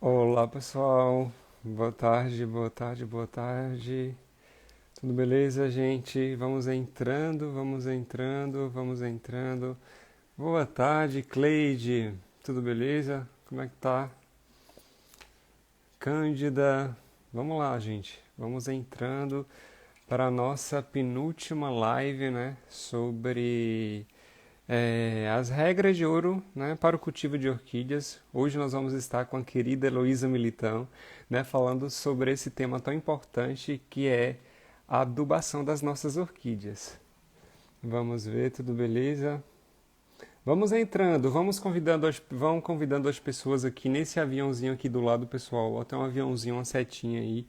Olá pessoal, boa tarde, boa tarde, boa tarde. Tudo beleza, gente? Vamos entrando, vamos entrando, vamos entrando. Boa tarde, Cleide. Tudo beleza? Como é que tá? Cândida. Vamos lá, gente. Vamos entrando para a nossa penúltima live, né? Sobre as regras de ouro, né, para o cultivo de orquídeas. Hoje nós vamos estar com a querida Heloísa Militão, né, falando sobre esse tema tão importante que é a adubação das nossas orquídeas. Vamos ver, tudo beleza? Vamos entrando, vão convidando as pessoas aqui nesse aviãozinho aqui do lado, pessoal. Ó, tem um aviãozinho, uma setinha aí.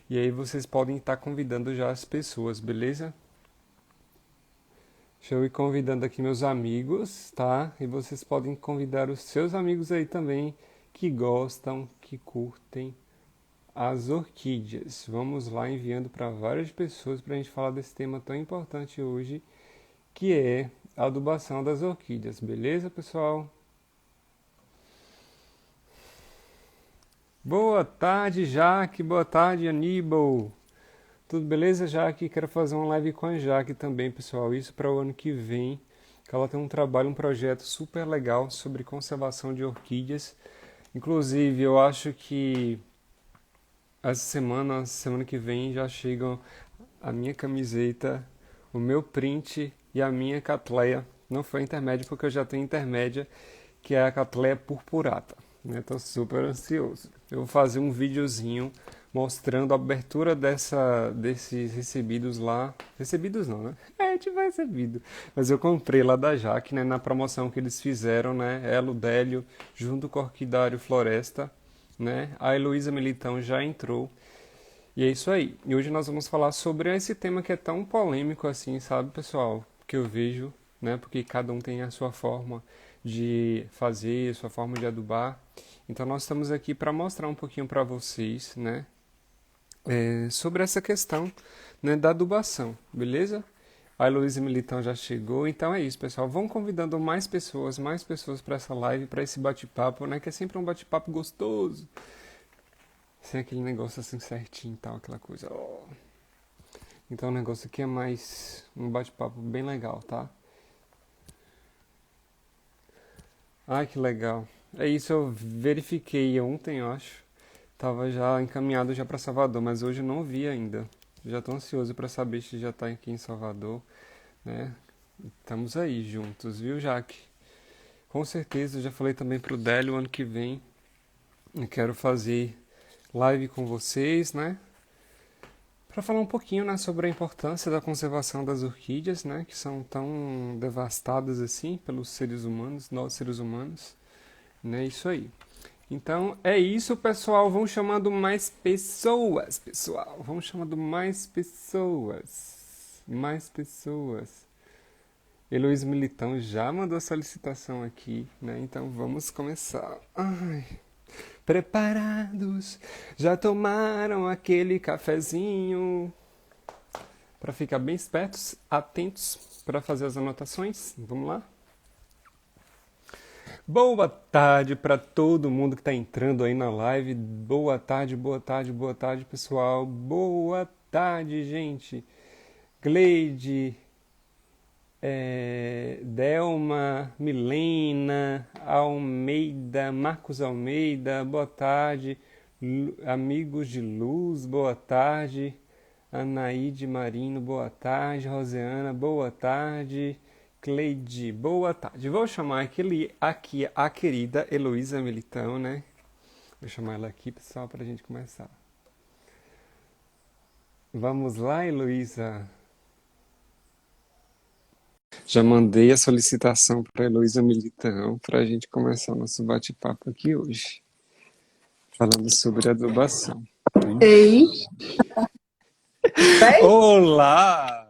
E aí vocês podem estar convidando já as pessoas, beleza? Deixa eu ir convidando aqui meus amigos, tá? E vocês podem convidar os seus amigos aí também que gostam, que curtem as orquídeas. Vamos lá enviando para várias pessoas para a gente falar desse tema tão importante hoje, que é a adubação das orquídeas. Beleza, pessoal? Boa tarde, Jaque. Boa tarde, Aníbal. Tudo beleza, Jaque? Quero fazer uma live com a Jaque também, pessoal. Isso para o ano que vem. Que ela tem um trabalho, um projeto super legal sobre conservação de orquídeas. Inclusive, eu acho que essa semana que vem, já chegam a minha camiseta, o meu print e a minha catleia. Não foi intermédia porque eu já tenho intermédia, que é a catleia purpurata. Né? Tô super ansioso. Eu vou fazer um videozinho mostrando a abertura desses recebidos lá. Recebidos não, né? É, tipo recebido. Mas eu comprei lá da Jaque, né? Na promoção que eles fizeram, né? Elo Délio, junto com o Orquidário Floresta, né? A Heloísa Militão já entrou. E é isso aí. E hoje nós vamos falar sobre esse tema que é tão polêmico assim, sabe, pessoal? Que eu vejo, né? Porque cada um tem a sua forma de fazer, a sua forma de adubar. Então nós estamos aqui para mostrar um pouquinho para vocês, né? Sobre essa questão, né, da adubação, beleza? A Heloísa Militão já chegou, então é isso, pessoal. Vão convidando mais pessoas para essa live, para esse bate-papo, né? Que é sempre um bate-papo gostoso. Sem aquele negócio assim certinho e tal, aquela coisa. Ó. Então o negócio aqui é mais um bate-papo bem legal, tá? Ai, que legal. É isso, eu verifiquei ontem, eu acho. Tava já encaminhado já para Salvador, mas hoje eu não vi ainda. Já tô ansioso para saber se já tá aqui em Salvador, né? Estamos aí juntos, viu, Jaque? Com certeza, eu já falei também pro Délio ano que vem. Eu quero fazer live com vocês, né? Para falar um pouquinho, né, sobre a importância da conservação das orquídeas, né, que são tão devastadas assim pelos seres humanos, nós seres humanos, né, isso aí. Então é isso, pessoal. Vão chamando mais pessoas, pessoal. Vão chamando mais pessoas, mais pessoas. Heloísa Militão já mandou a solicitação aqui, né? Então vamos começar. Ai. Preparados, já tomaram aquele cafezinho? Para ficar bem espertos, atentos para fazer as anotações. Vamos lá? Boa tarde para todo mundo que está entrando aí na live. Boa tarde, boa tarde, boa tarde, pessoal. Boa tarde, gente. Gleide, Delma, Milena, Almeida, Marcos Almeida, boa tarde. Amigos de Luz, boa tarde. Anaíde Marino, boa tarde. Roseana, boa tarde. Cleide, boa tarde. Vou chamar aqui a querida Heloísa Militão, né? Vou chamar ela aqui, pessoal, para a gente começar. Vamos lá, Heloísa. Já mandei a solicitação para a Heloísa Militão para a gente começar o nosso bate-papo aqui hoje, falando sobre adubação. Ei, bem, Olá!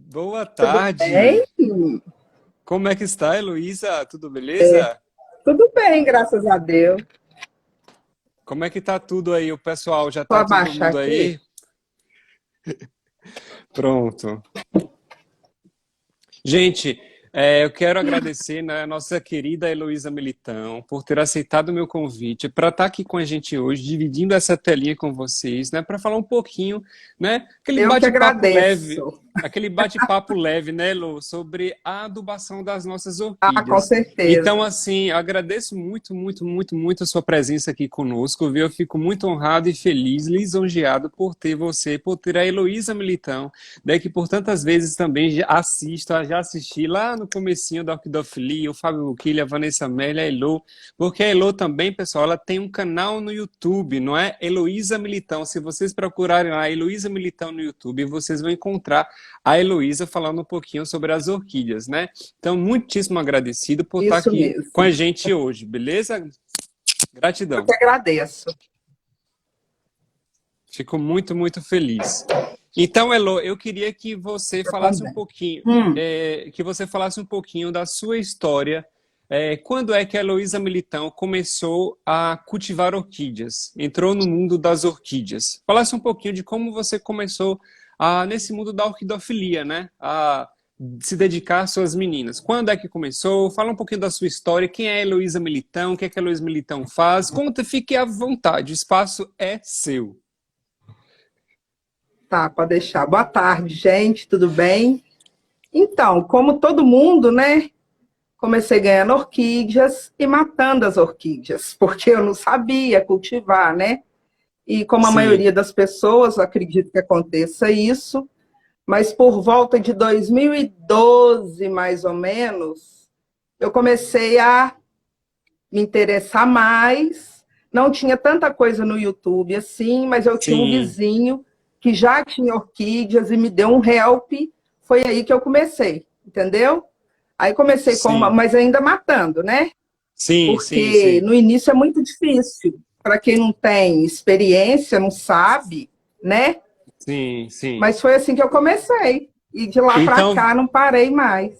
Boa tudo bem? tarde! Como é que está, Heloísa? Tudo beleza? Tudo bem, graças a Deus. Como é que tá tudo aí? O pessoal já Vou tá todo abaixar mundo aqui. aí? Pronto. Gente, Eu quero agradecer, né, a nossa querida Heloísa Militão por ter aceitado o meu convite para estar aqui com a gente hoje, dividindo essa telinha com vocês, né, para falar um pouquinho, né, Eu que agradeço. aquele bate-papo leve, né, Elo, sobre a adubação das nossas Ah, com orquídeas. Então, certeza. assim, eu agradeço muito, muito, muito, muito a sua presença aqui conosco, viu? Eu fico muito honrado e feliz, lisonjeado por ter você, por ter a Heloísa Militão, né, que por tantas vezes também já assisti lá no comecinho da Orquidofilia, o Fábio Buquilha, a Vanessa Amélia, a Elo, porque a Elo também, pessoal, ela tem um canal no YouTube, não é? Heloísa Militão. Se vocês procurarem lá, Heloísa Militão no YouTube, vocês vão encontrar a Heloísa falando um pouquinho sobre as orquídeas, né? Então, muitíssimo agradecido por estar Isso aqui com mesmo. a gente hoje, beleza? Eu Gratidão. que agradeço. Fico muito, muito feliz. Então, Elo, eu queria que você Eu falasse um também. pouquinho, Hum, da sua história. Quando é que a Heloísa Militão começou a cultivar orquídeas? Entrou no mundo das orquídeas. Falasse um pouquinho de como você começou nesse mundo da orquidofilia, né? A se dedicar às suas meninas. Quando é que começou? Fala um pouquinho da sua história. Quem é a Heloísa Militão? O que é que a Heloísa Militão faz? Conta, fique à vontade. O espaço é seu. tá, pode deixar. Boa tarde, gente, tudo bem? Então, como todo mundo, né? Comecei ganhando orquídeas e matando as orquídeas, porque eu não sabia cultivar, né? E como a Sim, maioria das pessoas, eu acredito que aconteça isso, mas por volta de 2012, mais ou menos, eu comecei a me interessar mais. Não tinha tanta coisa no YouTube assim, mas eu tinha um sim, vizinho que já tinha orquídeas e me deu um help. Foi aí que eu comecei, entendeu? Aí comecei com uma, sim, mas ainda matando, né? sim, sim, Porque sim, no início é muito difícil. Para quem não tem experiência, não sabe, né? sim, sim. Mas foi assim que eu comecei. E de lá para Então, cá não parei mais.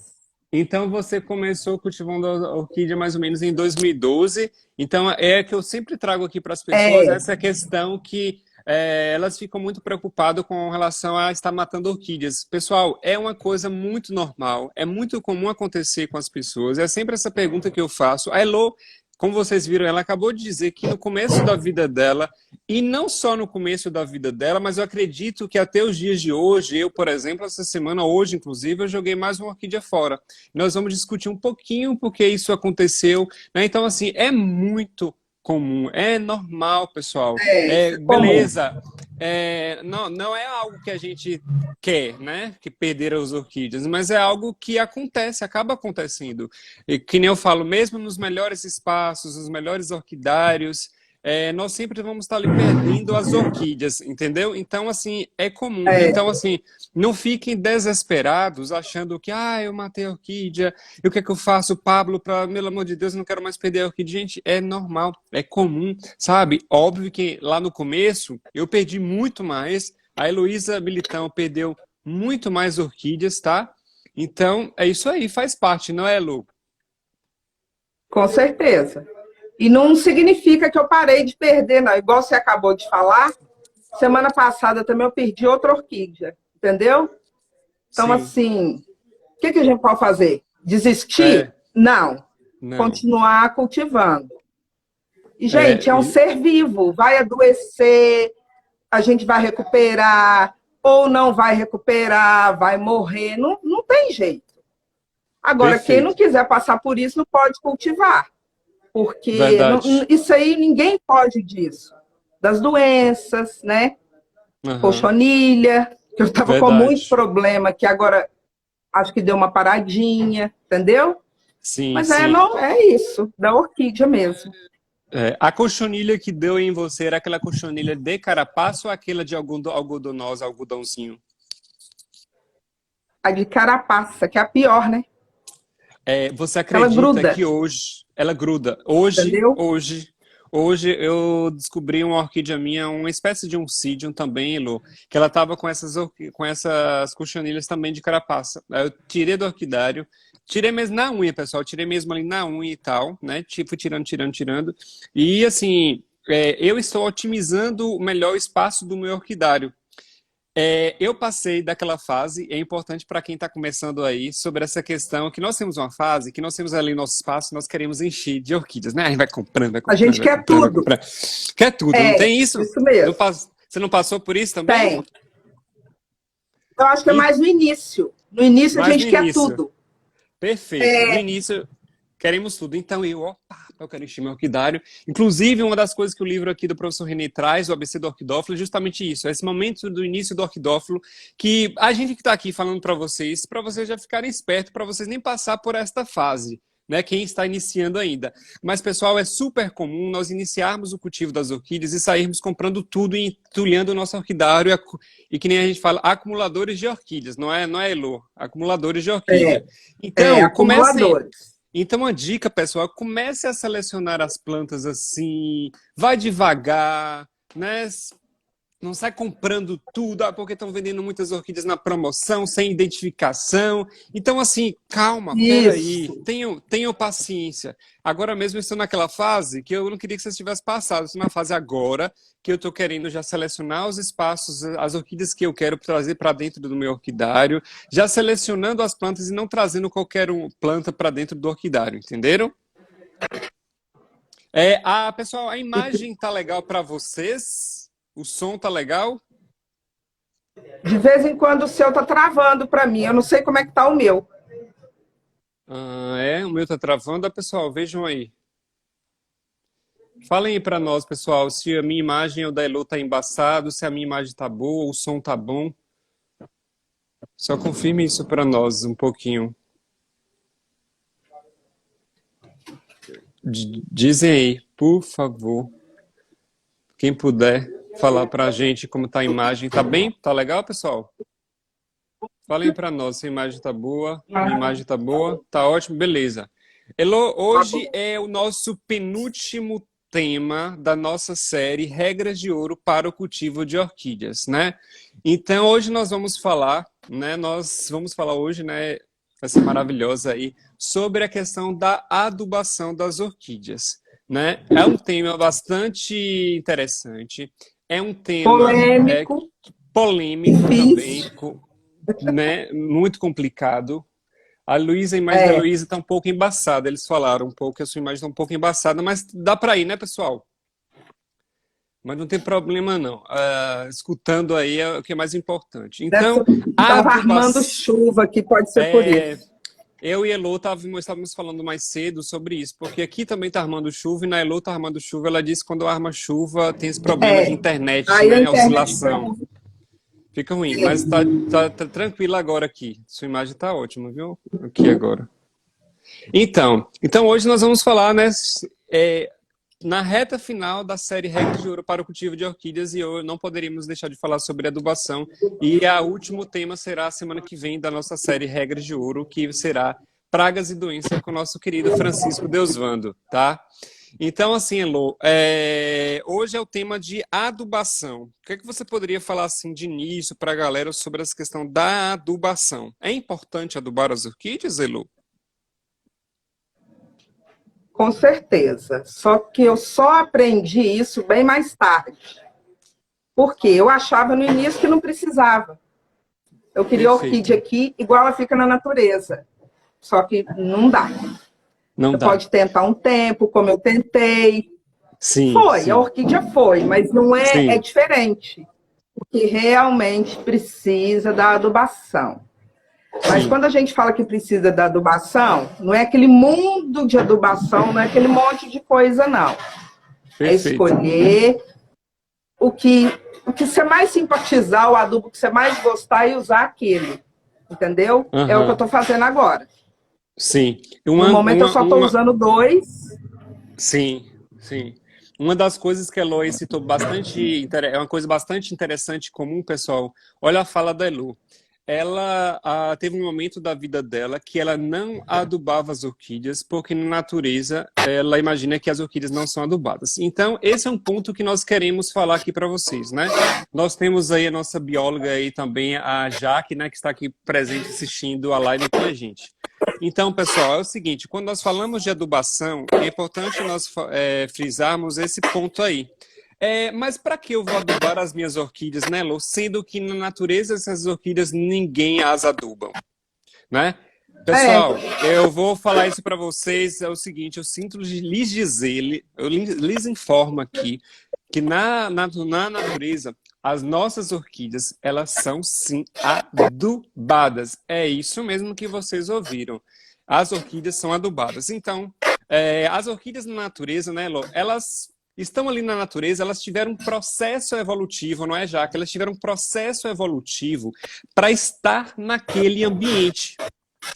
então você começou cultivando a orquídea mais ou menos em 2012. Então é que eu sempre trago aqui para as pessoas É, essa questão que elas ficam muito preocupadas com relação a estar matando orquídeas. Pessoal, é uma coisa muito normal, é muito comum acontecer com as pessoas. É sempre essa pergunta que eu faço. A Elo, como vocês viram, ela acabou de dizer que no começo da vida dela, e não só no começo da vida dela, mas eu acredito que até os dias de hoje, eu, por exemplo, essa semana, hoje inclusive, eu joguei mais uma orquídea fora. Nós vamos discutir um pouquinho porque isso aconteceu, né? Então, assim, é muito comum, é normal, pessoal. isso é comum. Beleza, não, não é algo que a gente quer, né? Que perder as orquídeas, mas é algo que acontece, acaba acontecendo. E que nem eu falo, mesmo nos melhores espaços, nos melhores orquidários, nós sempre vamos estar ali perdendo as orquídeas, entendeu? Então, assim, é comum. Então, É, assim, não fiquem desesperados achando que, eu matei a orquídea, e o que é que eu faço, Pablo, para, pelo amor de Deus, eu não quero mais perder a orquídea. Gente, é normal, é comum, sabe? Óbvio que lá no começo eu perdi muito mais, a Heloísa Militão perdeu muito mais orquídeas, tá? Então, é isso aí, faz parte, não é, Lu? com certeza. E não significa que eu parei de perder, não. Igual você acabou de falar, semana passada também eu perdi outra orquídea, entendeu? Então, Sim. assim, o que a gente pode fazer? Desistir? É, Não. não. Continuar cultivando. E, É, gente, é um ser vivo, vai adoecer, a gente vai recuperar, ou não vai recuperar, vai morrer, não, não tem jeito. Agora, quem não perfeito. quiser passar por isso, não pode cultivar, porque Verdade. isso aí ninguém pode disso. Das doenças, né? Aham. Cochonilha, que eu estava com muito Verdade. problema, que agora acho que deu uma paradinha, entendeu? Sim, Mas sim. não, é isso, da orquídea mesmo. A cochonilha que deu em você era aquela cochonilha de carapaço ou aquela de algodonosa, algodãozinho? A de carapaça, que é a pior, né? Você Ela acredita gruda, que hoje ela gruda? Hoje, entendeu? hoje, hoje eu descobri uma orquídea minha, uma espécie de um Oncidium também, Elo, que ela estava com essas cochonilhas também de carapaça. Aí eu tirei do orquidário, tirei mesmo na unha, pessoal, tirei mesmo ali na unha e tal, né? Fui tirando, tirando, tirando. E assim, eu estou otimizando melhor o espaço do meu orquidário. Eu passei daquela fase, é importante para quem está começando aí, sobre essa questão que nós temos uma fase, que nós temos ali nosso espaço, nós queremos encher de orquídeas, né? A gente vai comprando, vai A comprando, gente vai quer comprando, vai tudo. comprando. Quer tudo, não tem isso? Isso mesmo. Você não passou por isso também? Tem. Eu acho que é E mais no início. No início a mais no gente quer início. tudo. Perfeito. No início, queremos tudo. Então, eu quero encher meu orquidário. Inclusive, uma das coisas que o livro aqui do professor René traz, o ABC do Orquidófilo, é justamente isso. É esse momento do início do orquidófilo, que a gente que está aqui falando para vocês já ficarem espertos, para vocês nem passar por esta fase, né? Quem está iniciando ainda. Mas, pessoal, é super comum nós iniciarmos o cultivo das orquídeas e sairmos comprando tudo e entulhando o nosso orquidário e que nem a gente fala, acumuladores de orquídeas, não é Elô? Acumuladores de orquídea. Então, Acumuladores. Então, a dica, pessoal, comece a selecionar as plantas assim, vai devagar, né? Não sai comprando tudo, porque estão vendendo muitas orquídeas na promoção, sem identificação. Então, assim, calma, peraí, tenham paciência. Agora mesmo eu estou naquela fase que eu não queria que vocês tivessem passado. Eu estou na fase agora, que eu estou querendo já selecionar os espaços, as orquídeas que eu quero trazer para dentro do meu orquidário, já selecionando as plantas e não trazendo qualquer planta para dentro do orquidário, entenderam? Pessoal, a imagem tá legal para vocês? O som tá legal? De vez em quando o seu tá travando para mim. Eu não sei como é que tá o meu. O meu tá travando. Pessoal, vejam aí. Falem aí para nós, pessoal, se a minha imagem ou da Elô tá embaçado, se a minha imagem tá boa, o som tá bom. Só confirme isso para nós um pouquinho. Dizem aí, por favor. Quem puder falar pra gente como tá a imagem. Tá bem? Tá legal, pessoal? Falem pra nós se a imagem tá boa. A imagem tá boa? Tá ótimo? Beleza. Elô, hoje é o nosso penúltimo tema da nossa série Regras de Ouro para o Cultivo de Orquídeas, né? Então, hoje nós vamos falar, né? Hoje, né? Essa maravilhosa aí, sobre a questão da adubação das orquídeas, né? É um tema bastante interessante. É um tema polêmico também, né? Muito complicado. A Luísa, a imagem da Luísa está um pouco embaçada. Eles falaram um pouco que a sua imagem está um pouco embaçada, mas dá para ir, né, pessoal? Mas não tem problema, não. Escutando aí é o que é mais importante. Então, estava armando chuva aqui, pode ser por isso. Eu e a Elô estávamos falando mais cedo sobre isso, porque aqui também está armando chuva e na Elô está armando chuva. Ela disse que quando arma chuva tem esse problema de internet, né? Oscilação. Fica ruim, mas tá tranquila agora aqui. Sua imagem está ótima, viu? Aqui agora. Então hoje nós vamos falar, né? Na reta final da série Regras de Ouro para o Cultivo de Orquídeas, e eu não poderíamos deixar de falar sobre adubação. E o último tema será a semana que vem da nossa série Regras de Ouro, que será Pragas e Doenças com o nosso querido Francisco Deusvando, tá? Então, assim, Elô, hoje é o tema de adubação. O que é que você poderia falar assim de início para a galera sobre essa questão da adubação? É importante adubar as orquídeas, Elô? Com certeza. Só que eu só aprendi isso bem mais tarde. Porque eu achava no início que não precisava. Eu queria orquídea aqui igual ela fica na natureza. Só que não dá. Você pode tentar um tempo, como eu tentei. Sim. A orquídea foi, mas não é diferente. Porque realmente precisa da adubação. Mas quando a gente fala que precisa da adubação, não é aquele mundo de adubação, não é aquele monte de coisa, não. Perfeito. É escolher o que você mais simpatizar, o adubo que você mais gostar e usar aquele. Entendeu? É o que eu estou fazendo agora. Sim. No momento eu só estou usando 2. Sim. Uma das coisas que a Elô citou bastante, é uma coisa bastante interessante e comum, pessoal. Olha a fala da Elô. Ela teve um momento da vida dela que ela não adubava as orquídeas, porque na natureza ela imagina que as orquídeas não são adubadas. Então, esse é um ponto que nós queremos falar aqui para vocês, né? Nós temos aí a nossa bióloga aí também, a Jaque, né, que está aqui presente assistindo a live com a gente. Então, pessoal, é o seguinte, quando nós falamos de adubação, é importante nós frisarmos esse ponto aí. Mas para que eu vou adubar as minhas orquídeas, né, Lô? Sendo que na natureza essas orquídeas ninguém as aduba, né? É, Pessoal, eu vou falar isso para vocês, é o seguinte, eu sinto lhes dizer, lhes informo aqui, que na natureza, as nossas orquídeas, elas são sim adubadas. É isso mesmo que vocês ouviram. As orquídeas são adubadas. Então, as orquídeas na natureza, né, Lô, elas estão ali na natureza, elas tiveram um processo evolutivo, não é, Jaque? Elas tiveram um processo evolutivo para estar naquele ambiente.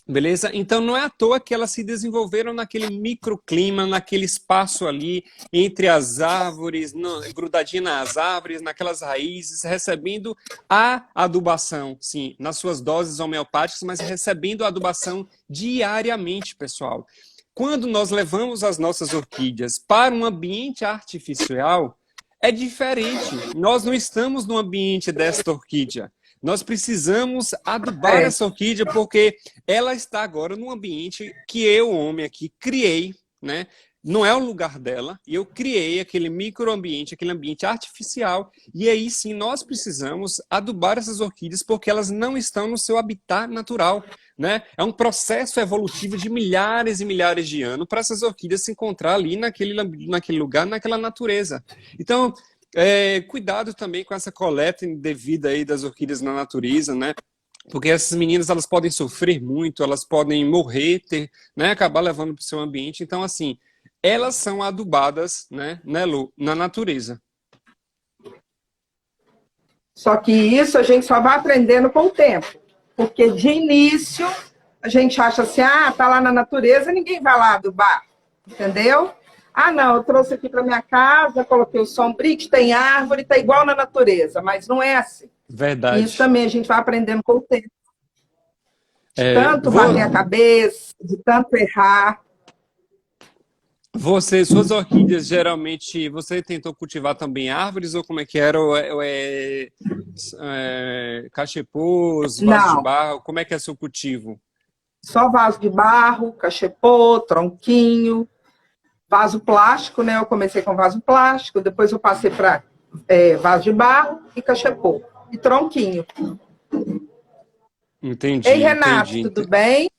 Beleza? Então não é à toa que elas se desenvolveram naquele microclima, naquele espaço ali entre as árvores, grudadinha nas árvores, naquelas raízes, recebendo a adubação, sim, nas suas doses homeopáticas, mas recebendo a adubação diariamente, pessoal. Quando nós levamos as nossas orquídeas para um ambiente artificial, é diferente. Nós não estamos no ambiente desta orquídea. Nós precisamos adubar é. essa orquídea porque ela está agora num ambiente que eu, homem aqui, criei, né? Não é o lugar dela, e eu criei aquele microambiente, aquele ambiente artificial, e aí sim nós precisamos adubar essas orquídeas porque elas não estão no seu habitat natural, né? É um processo evolutivo de milhares e milhares de anos para essas orquídeas se encontrar ali naquele lugar, naquela natureza. Então, cuidado também com essa coleta indevida aí das orquídeas na natureza, né? Porque essas meninas, elas podem sofrer muito, elas podem morrer, né, acabar levando para o seu ambiente. Então, assim, elas são adubadas, né, Lu, na natureza. Só que isso a gente só vai aprendendo com o tempo. Porque de início a gente acha assim, tá lá na natureza, ninguém vai lá adubar, entendeu? Ah, não, eu trouxe aqui para minha casa, coloquei o sombrite, tem árvore, tá igual na natureza, mas não é assim. E isso Verdade. também a gente vai aprendendo com o tempo. De É, tanto bater a cabeça, de tanto errar. suas orquídeas, geralmente, você tentou cultivar também árvores ou como é que era? Cachepôs, vasos de Não, barro? Como é que é seu cultivo? só vaso de barro, cachepô, tronquinho, vaso plástico, né? Eu comecei com vaso plástico, depois eu passei para vaso de barro e cachepô. E tronquinho. Ei, Entendi, Renato, entendi. tudo bem?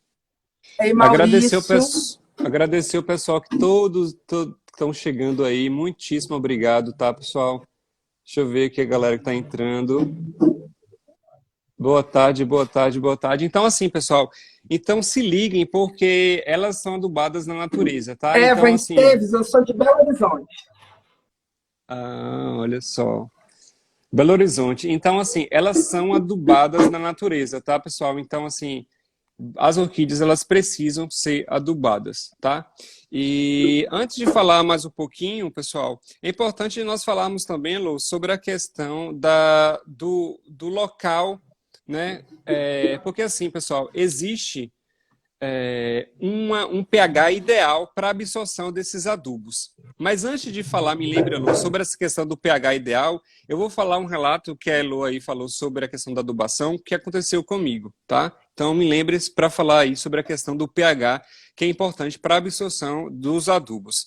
Ei, Agradecer Maurício. agradecer o pessoal que todos estão chegando aí. Muitíssimo obrigado, tá, pessoal? Deixa eu ver aqui a galera que está entrando. Boa tarde, boa tarde, boa tarde. Então, assim, pessoal, então se liguem, porque elas são adubadas na natureza, tá? Então, Evan assim, Esteves, eu sou de Belo Horizonte. olha só. Belo Horizonte. Então, assim, elas são adubadas na natureza, tá, pessoal? Então, assim, as orquídeas, elas precisam ser adubadas, tá? E antes de falar mais um pouquinho, pessoal, é importante nós falarmos também, Lu, sobre a questão do local, né? Porque assim, pessoal, existe um pH ideal para a absorção desses adubos. Mas antes de falar, me lembra, Elo, sobre essa questão do pH ideal, eu vou falar um relato que a Elo aí falou sobre a questão da adubação, que aconteceu comigo, tá? Então me lembre para falar aí sobre a questão do pH, que é importante para a absorção dos adubos.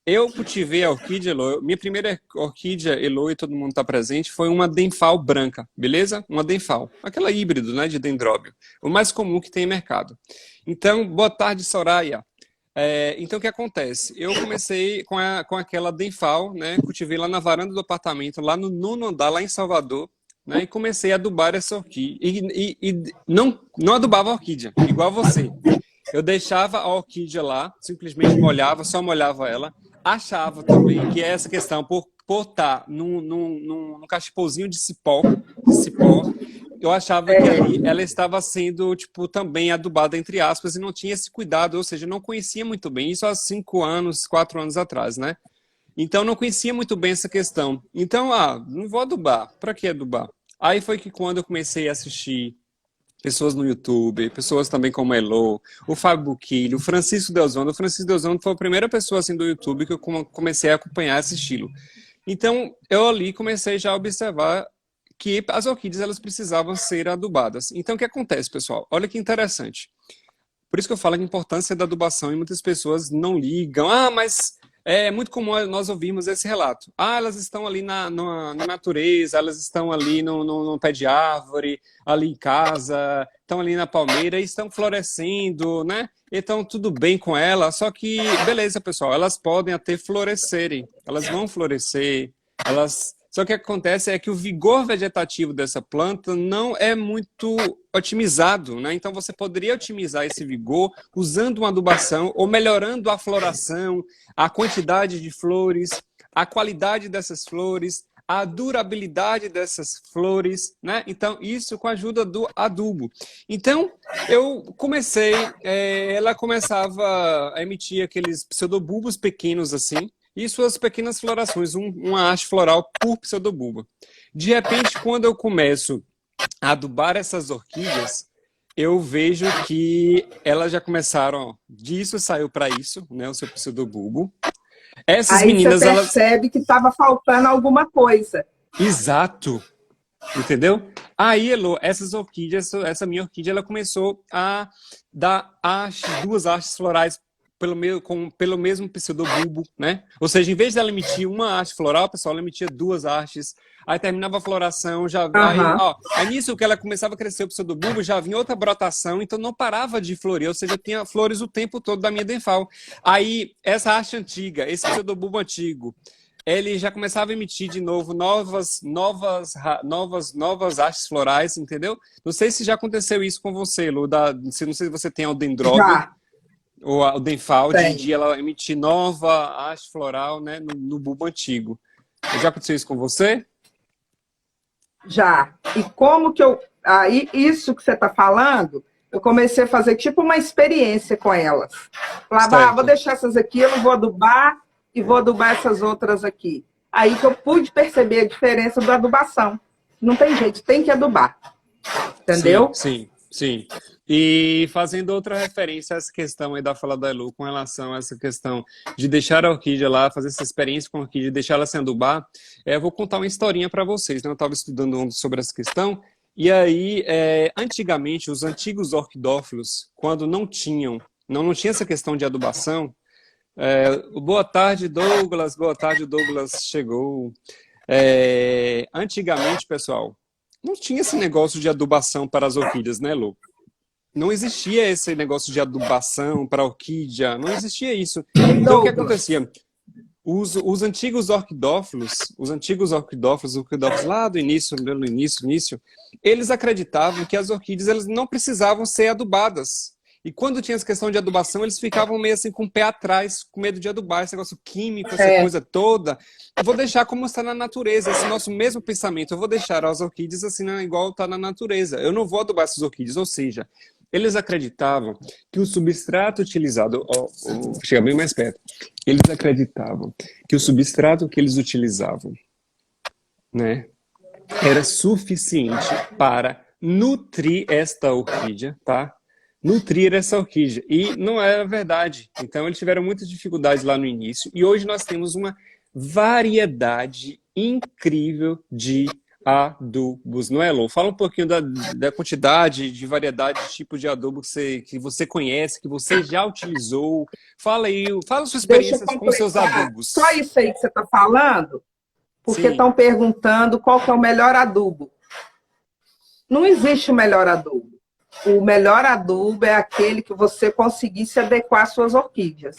Eu cultivei a orquídea, Elo. Minha primeira orquídea, Elo, e todo mundo está presente, foi uma Denfal branca, beleza? Uma Denfal, aquela híbrido, né, de dendróbio, o mais comum que tem em mercado. Então, boa tarde, Soraya. Então, o que acontece? Eu comecei com aquela Denfal, né? Cultivei lá na varanda do apartamento, lá no nono andar, lá em Salvador, né? E comecei a adubar essa orquídea. E não adubava a orquídea, igual você. Eu deixava a orquídea lá, simplesmente molhava, só molhava ela. Achava também que essa questão, por estar num cachepôzinho de cipó, eu achava que ali ela estava sendo, tipo, também adubada, entre aspas, e não tinha esse cuidado, ou seja, não conhecia muito bem, isso há 5 anos, 4 anos atrás, né? Então, não conhecia muito bem essa questão. Então, não vou adubar. Para que adubar? Aí foi que quando eu comecei a assistir pessoas no YouTube, pessoas também como a Elo, o Fábio Buquilho, o Francisco Delzondo. O Francisco Delzondo foi a primeira pessoa assim do YouTube que eu comecei a acompanhar esse estilo. Então, eu ali comecei já a observar que as orquídeas elas precisavam ser adubadas. Então, o que acontece, pessoal? Olha que interessante. Por isso que eu falo a importância da adubação e muitas pessoas não ligam. Mas é muito comum nós ouvirmos esse relato. Ah, elas estão ali na natureza, elas estão ali no pé de árvore, ali em casa, estão ali na palmeira e estão florescendo, né? Então, tudo bem com elas, só que, beleza, pessoal, elas podem até florescerem, elas vão florescer, elas... Só que o que acontece é que o vigor vegetativo dessa planta não é muito otimizado, né? Então, você poderia otimizar esse vigor usando uma adubação ou melhorando a floração, a quantidade de flores, a qualidade dessas flores, a durabilidade dessas flores, né? Então, isso com a ajuda do adubo. Então, eu comecei, ela começava a emitir aqueles pseudobulbos pequenos assim, e suas pequenas florações, uma haste floral por pseudobulba. De repente, quando eu começo a adubar essas orquídeas, eu vejo que elas já começaram, disso saiu para isso, né, o seu pseudobulbo. Essas Aí meninas, você elas... percebe que estava faltando alguma coisa. Exato, entendeu? Aí, Elô, essas orquídeas, essa minha orquídea, ela começou a dar duas hastes florais pelo mesmo pseudobulbo, né? Ou seja, em vez dela emitir uma haste floral, pessoal, ela emitia duas hastes. Aí terminava a floração, Aham. aí nisso que ela começava a crescer o pseudobulbo, já vinha outra brotação, então não parava de florir, ou seja, tinha flores o tempo todo da minha denfal. Aí essa haste antiga, esse pseudobulbo antigo, ele já começava a emitir de novo novas hastes florais, entendeu? Não sei se já aconteceu isso com você, Lu, não sei se você tem o dendróbio, Já, ou o denfal, tem. de ela emitir nova haste floral, né, no bulbo antigo. Já aconteceu isso com você? Já. E como que eu. Aí, isso que você está falando, eu comecei a fazer tipo uma experiência com elas. Falava, vou Certo. deixar essas aqui, eu não vou adubar e vou adubar essas outras aqui. Aí que eu pude perceber a diferença da adubação. Não tem jeito, tem que adubar. Sim, Entendeu? sim, sim. E fazendo outra referência a essa questão aí da fala da Elu com relação a essa questão de deixar a orquídea lá, fazer essa experiência com a orquídea, deixar ela se adubar, eu vou contar uma historinha para vocês, né? Eu estava estudando sobre essa questão, e aí, antigamente, os antigos orquidófilos, quando não tinha essa questão de adubação, boa tarde, Douglas chegou. Antigamente, pessoal, não tinha esse negócio de adubação para as orquídeas, né, Lu? Não existia esse negócio de adubação para a orquídea, não existia isso. Ei, Então, o que Douglas. acontecia? Os antigos orquidófilos, orquidófilos lá do início, eles acreditavam que as orquídeas elas não precisavam ser adubadas. E quando tinha essa questão de adubação, eles ficavam meio assim com o pé atrás, com medo de adubar, esse negócio químico, essa É, coisa toda. Eu vou deixar como está na natureza, esse nosso mesmo pensamento. Eu vou deixar as orquídeas assim, igual está na natureza. Eu não vou adubar essas orquídeas, ou seja, eles acreditavam que o substrato utilizado... chega bem mais perto. Eles acreditavam que o substrato que eles utilizavam, né, era suficiente para nutrir esta orquídea, tá? Nutrir essa orquídea. E não era verdade. Então, eles tiveram muitas dificuldades lá no início. E hoje nós temos uma variedade incrível de adubos, não é, Lô? Fala um pouquinho da quantidade, de variedade, de tipo de adubo que você conhece, que você já utilizou. Fala aí, fala suas deixa eu experiências com seus completar. Só adubos. isso aí que você está falando, porque Sim, estão perguntando qual que é o melhor adubo. Não existe o melhor adubo. O melhor adubo é aquele que você conseguir se adequar às suas orquídeas.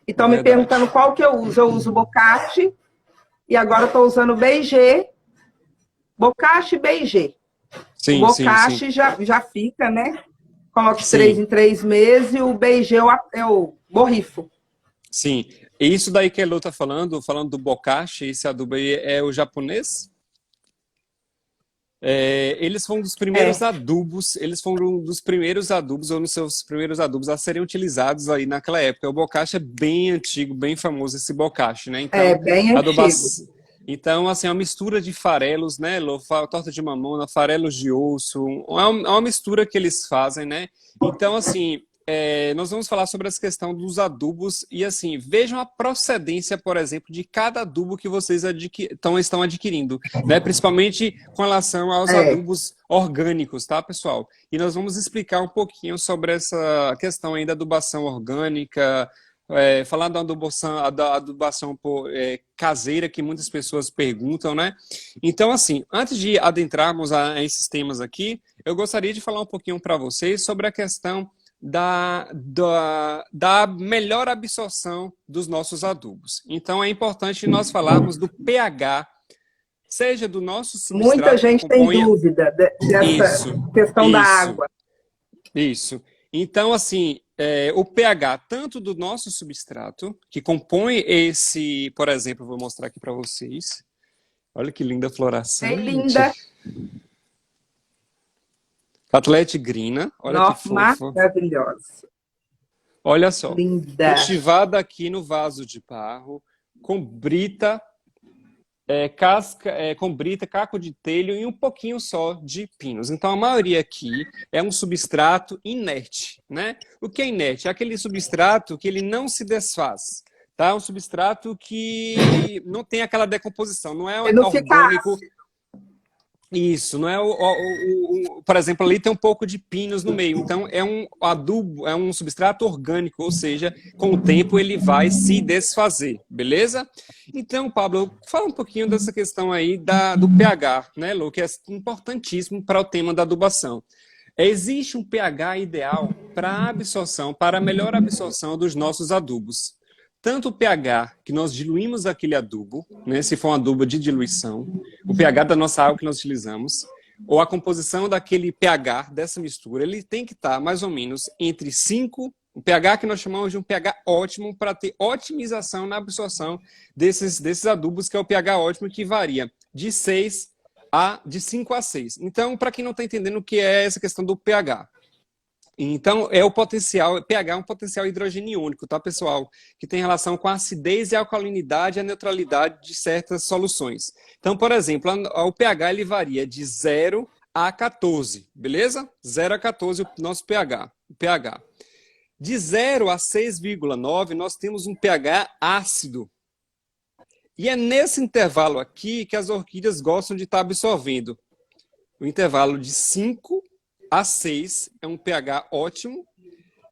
E é estão me perguntando verdade. qual que eu uso. Eu uso bocache e agora estou usando BG. Bocache e BG. O Sim, sim, sim. bocache já fica, né? Coloco de 3 Sim, em 3 meses e o BG eu borrifo. sim. E isso daí que a Elô tá falando do bokashi, esse adubo aí é o japonês? Eles foram um dos primeiros É, adubos, eles foram um dos primeiros adubos, ou nos seus primeiros adubos a serem utilizados aí naquela época. O bokashi é bem antigo, bem famoso esse bokashi, né? é Então, bem antigo. adubação. Então, assim, é uma mistura de farelos, né, Lô? Torta de mamona, farelos de osso, é uma mistura que eles fazem, né? Então, assim, nós vamos falar sobre essa questão dos adubos e, assim, vejam a procedência, por exemplo, de cada adubo que vocês estão adquirindo, né? Principalmente com relação aos É, adubos orgânicos, tá, pessoal? E nós vamos explicar um pouquinho sobre essa questão aí da adubação orgânica, falar da adubação caseira, que muitas pessoas perguntam, né? Então, assim, antes de adentrarmos a esses temas aqui, eu gostaria de falar um pouquinho para vocês sobre a questão da melhor absorção dos nossos adubos. Então, é importante nós falarmos do pH, seja do nosso Muita substrato que gente tem componha... dúvida dessa Isso, questão da isso. água. Isso. Então, assim, o pH tanto do nosso substrato, que compõe esse, por exemplo, vou mostrar aqui para vocês. Olha que linda floração, É gente. linda. Cattleya grina, olha que Nossa, fofa. maravilhosa. Olha só, Linda. cultivada aqui no vaso de barro, com brita, com brita, caco de telho e um pouquinho só de pinos. Então, a maioria aqui é um substrato inerte, né? O que é inerte? É aquele substrato que ele não se desfaz, tá? Um substrato que não tem aquela decomposição, não é Ele não fica orgânico. ácido. Isso, não é por exemplo, ali tem um pouco de pinos no meio, então é um adubo, é um substrato orgânico, ou seja, com o tempo ele vai se desfazer, beleza? Então, Pablo, fala um pouquinho dessa questão aí do pH, né, Lu, que é importantíssimo para o tema da adubação. Existe um pH ideal para a absorção, para a melhor absorção dos nossos adubos. Tanto o pH que nós diluímos aquele adubo, né, se for um adubo de diluição, o pH da nossa água que nós utilizamos, ou a composição daquele pH dessa mistura, ele tem que estar mais ou menos entre 5, o pH que nós chamamos de um pH ótimo, para ter otimização na absorção desses adubos, que é o pH ótimo, que varia de 5 a 6. Então, para quem não está entendendo o que é essa questão do pH, então, é o potencial, pH é um potencial hidrogeniônico, tá, pessoal? Que tem relação com a acidez e a alcalinidade e a neutralidade de certas soluções. Então, por exemplo, o pH ele varia de 0 a 14, beleza? 0 a 14 o nosso pH. De 0 a 6,9 nós temos um pH ácido. E é nesse intervalo aqui que as orquídeas gostam de estar absorvendo. O intervalo de 5 a 6 é um pH ótimo.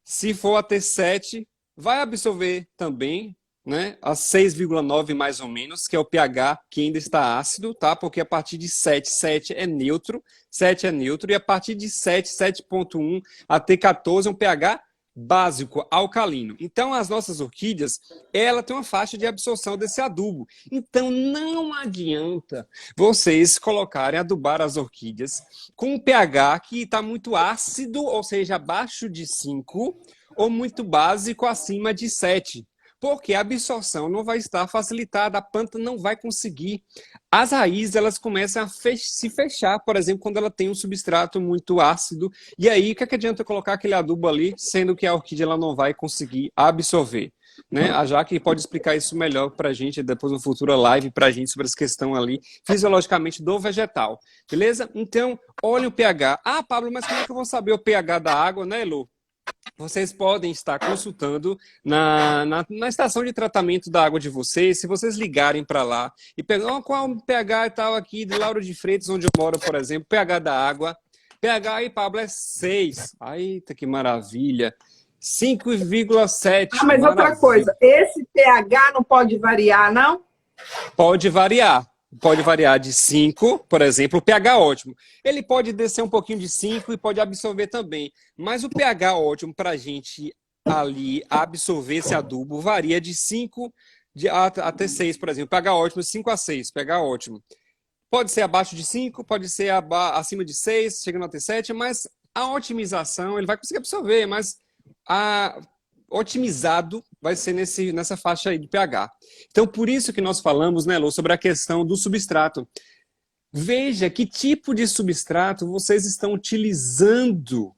Se for até 7, vai absorver também, né? A 6,9 mais ou menos, que é o pH que ainda está ácido, tá? Porque a partir de 7 é neutro, 7 é neutro, e a partir de 7,1 até 14 é um pH básico, alcalino. Então, as nossas orquídeas, ela tem uma faixa de absorção desse adubo. Então, não adianta vocês colocarem, adubar as orquídeas com um pH que está muito ácido, ou seja, abaixo de 5, ou muito básico, acima de 7. Porque a absorção não vai estar facilitada, a planta não vai conseguir. As raízes, elas começam a se fechar, por exemplo, quando ela tem um substrato muito ácido. E aí, o que adianta colocar aquele adubo ali, sendo que a orquídea ela não vai conseguir absorver? Né? A Jaque pode explicar isso melhor para a gente, depois no futura live, para a gente, sobre essa questão ali, fisiologicamente, do vegetal. Beleza? Então, olha o pH. Ah, Pablo, mas como é que eu vou saber o pH da água, né, Lu? Vocês podem estar consultando na estação de tratamento da água de vocês, se vocês ligarem para lá e pegar qual o pH e tal aqui de Lauro de Freitas, onde eu moro, por exemplo, pH da água. pH aí, Pablo, é 6. Eita, que maravilha. 5,7. Ah, mas outra coisa, esse pH não pode variar, não? Pode variar. Pode variar de 5, por exemplo, o pH ótimo. Ele pode descer um pouquinho de 5 e pode absorver também. Mas o pH ótimo para a gente ali absorver esse adubo varia de 5 até 6, por exemplo. pH ótimo, 5 a 6, pH ótimo. Pode ser abaixo de 5, pode ser acima de 6, chegando até 7, mas a otimização ele vai conseguir absorver, mas otimizado vai ser nessa faixa aí de pH. Então, por isso que nós falamos, né, Lô, sobre a questão do substrato. Veja que tipo de substrato vocês estão utilizando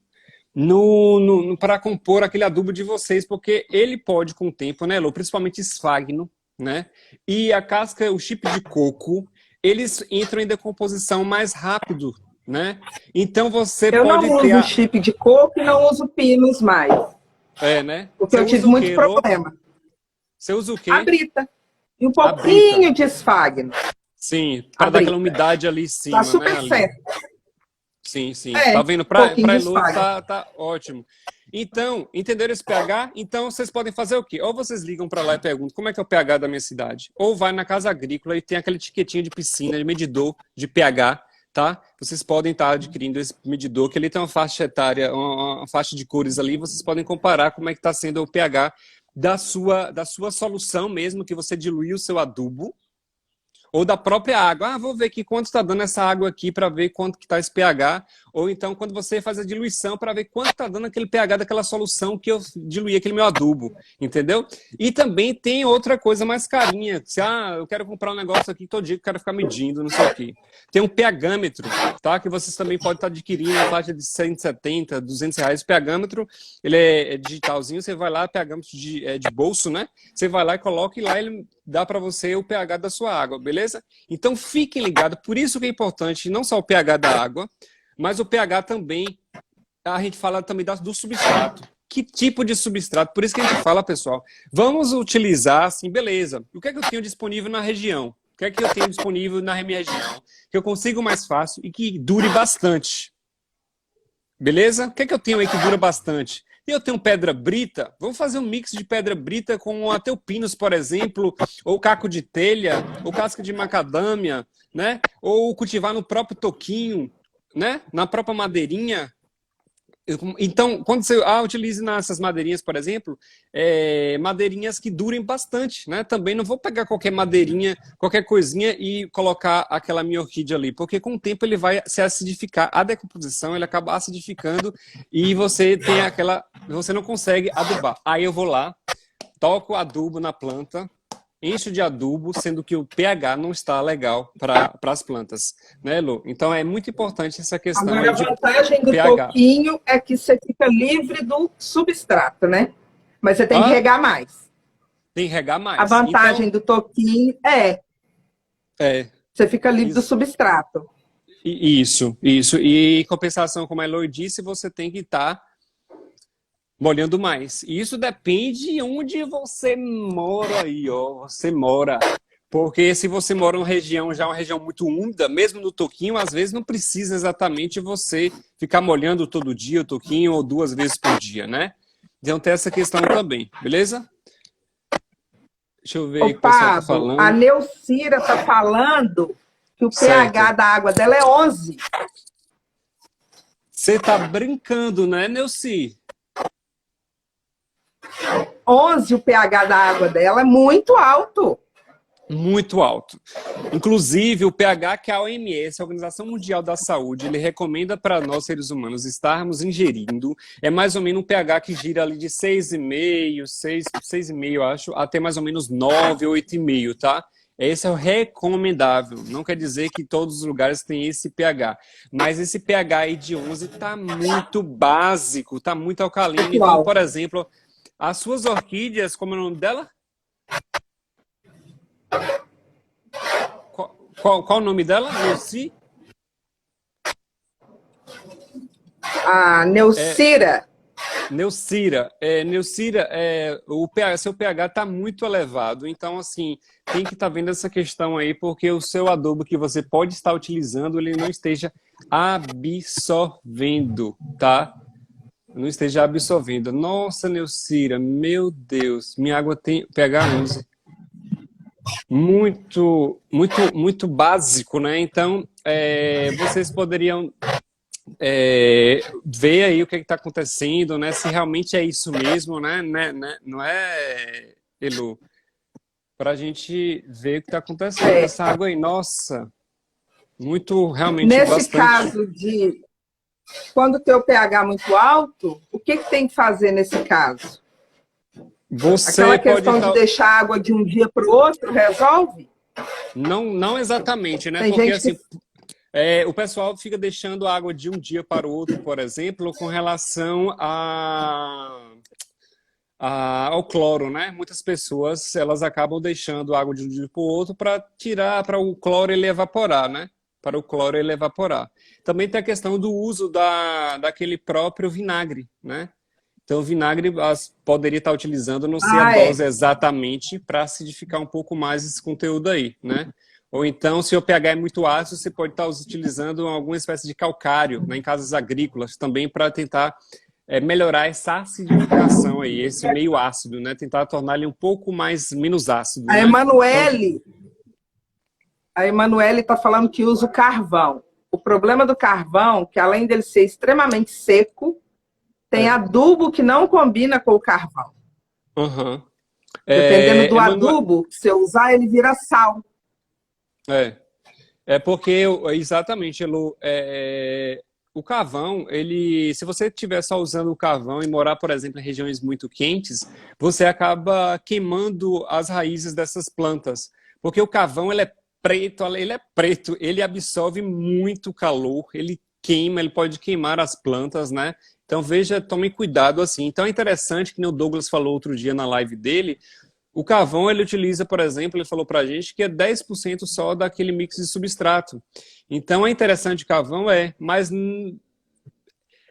para compor aquele adubo de vocês, porque ele pode, com o tempo, né, Lô, principalmente esfagno, né, e a casca, o chip de coco, eles entram em decomposição mais rápido, né? Então, você Eu pode não ter... uso chip de coco e não uso pinos mais. né? Porque eu tive muito problema. Você usa o quê? A brita. E um pouquinho de esfagno. Sim, para dar aquela umidade ali em cima, tá super né? certo. Sim, sim. É, tá vendo? Para Elu tá ótimo. Então, entenderam esse pH? Então, vocês podem fazer o quê? Ou vocês ligam para lá e perguntam como é que é o pH da minha cidade. Ou vai na casa agrícola e tem aquela etiquetinha de piscina, de medidor de pH, tá? Vocês podem estar adquirindo esse medidor, que ele tem uma faixa etária, uma faixa de cores ali, vocês podem comparar como é que está sendo o pH da sua solução mesmo, que você diluiu o seu adubo, ou da própria água. Ah, vou ver aqui quanto está dando essa água aqui para ver quanto que está esse pH. Ou então, quando você faz a diluição, para ver quanto está dando aquele pH daquela solução que eu diluí aquele meu adubo. Entendeu? E também tem outra coisa mais carinha. Se, eu quero comprar um negócio aqui todo dia que eu quero ficar medindo, não sei o quê. Tem um pHmetro, tá? Que vocês também podem estar adquirindo na faixa de 170, 200 reais. O pHmetro, ele é digitalzinho. Você vai lá, pHmetro de bolso, né? Você vai lá e coloca e lá ele dá para você o pH da sua água, beleza? Então fiquem ligados, por isso que é importante não só o pH da água, mas o pH também, a gente fala também do substrato. Que tipo de substrato? Por isso que a gente fala, pessoal, vamos utilizar, assim, beleza, o que é que eu tenho disponível na região? O que é que eu tenho disponível na minha região? Que eu consigo mais fácil e que dure bastante. Beleza? O que é que eu tenho aí que dura bastante? Eu tenho pedra brita, vamos fazer um mix de pedra brita com ateupinos, por exemplo, ou caco de telha, ou casca de macadâmia, né? Ou cultivar no próprio toquinho, né? Na própria madeirinha. Então, quando você utilize nessas madeirinhas, por exemplo, madeirinhas que durem bastante, né? Também não vou pegar qualquer madeirinha, qualquer coisinha e colocar aquela minha orquídea ali, porque com o tempo ele vai se acidificar. A decomposição, ele acaba acidificando e você tem você não consegue adubar. Aí eu vou lá, toco adubo na planta, encho de adubo, sendo que o pH não está legal para as plantas, né, Lu? Então é muito importante essa questão. Agora, aí de a vantagem do pH. toquinho é que você fica livre do substrato, né? Mas você tem que regar mais. Tem que regar mais. A vantagem do toquinho você fica livre do substrato. Isso. E em compensação, como a Eloy disse, você tem que estar molhando mais. E isso depende de onde você mora aí, ó. Você mora. Porque se você mora em uma região muito úmida, mesmo no toquinho, às vezes não precisa exatamente você ficar molhando todo dia o toquinho ou 2 vezes por dia, né? Então tem essa questão também, beleza? Deixa eu ver o que o pessoal tá falando. A Neucira tá falando que o pH da água dela é 11. Você tá brincando, né, Neuci? 11 o pH da água dela é muito alto. Muito alto. Inclusive, o pH que a OMS, a Organização Mundial da Saúde, ele recomenda para nós, seres humanos, estarmos ingerindo, é mais ou menos um pH que gira ali de 6,5, acho, até mais ou menos 9, 8,5, tá? Esse é o recomendável. Não quer dizer que todos os lugares têm esse pH. Mas esse pH aí de 11 tá muito básico, tá muito alcalino. Então, por exemplo, as suas orquídeas, como é o nome dela? Qual o nome dela? Neuci? A Neucira. Neucira. Neucira, seu pH está muito elevado. Então, assim, tem que estar vendo essa questão aí, porque o seu adubo que você pode estar utilizando, ele não esteja absorvendo, tá? Não esteja absorvendo. Nossa, Neucira, meu Deus, minha água tem pH 11. Muito básico, né? Então, vocês poderiam ver aí o que está acontecendo, né? Se realmente é isso mesmo, né? Não é, Elu? Para a gente ver o que está acontecendo com essa água aí. Nossa, realmente nesse bastante. Caso de quando o teu pH é muito alto, o que tem que fazer nesse caso? Aquela questão de deixar a água de um dia para o outro resolve? Não exatamente, né? Tem porque gente assim, o pessoal fica deixando a água de um dia para o outro, por exemplo, com relação ao cloro, né? Muitas pessoas elas acabam deixando a água de um dia para o outro para o cloro ele evaporar, né? Para o cloro ele evaporar. Também tem a questão do uso daquele próprio vinagre, né? Então, o vinagre poderia estar utilizando, não sei a dose exatamente, para acidificar um pouco mais esse conteúdo aí, né? Ou então, se o pH é muito ácido, você pode estar utilizando alguma espécie de calcário, né, em casas agrícolas, também para tentar melhorar essa acidificação aí, esse meio ácido, né? Tentar tornar ele um pouco menos ácido, A né? Então, Emanuele, a Emanuele está falando que usa o carvão. O problema do carvão, que além dele ser extremamente seco, tem é. adubo que não combina com o carvão. Aham. Dependendo do Emanuel, adubo que você usar, ele vira sal. é. É porque, exatamente, Elu, o carvão, se você estiver só usando o carvão e morar, por exemplo, em regiões muito quentes, você acaba queimando as raízes dessas plantas. Porque o carvão, ele absorve muito calor, ele queima, ele pode queimar as plantas, né? Então, veja, tome cuidado assim. Então, é interessante que o Douglas falou outro dia na live dele, o carvão, ele utiliza, por exemplo, ele falou para a gente que é 10% só daquele mix de substrato. Então, é interessante o carvão, mas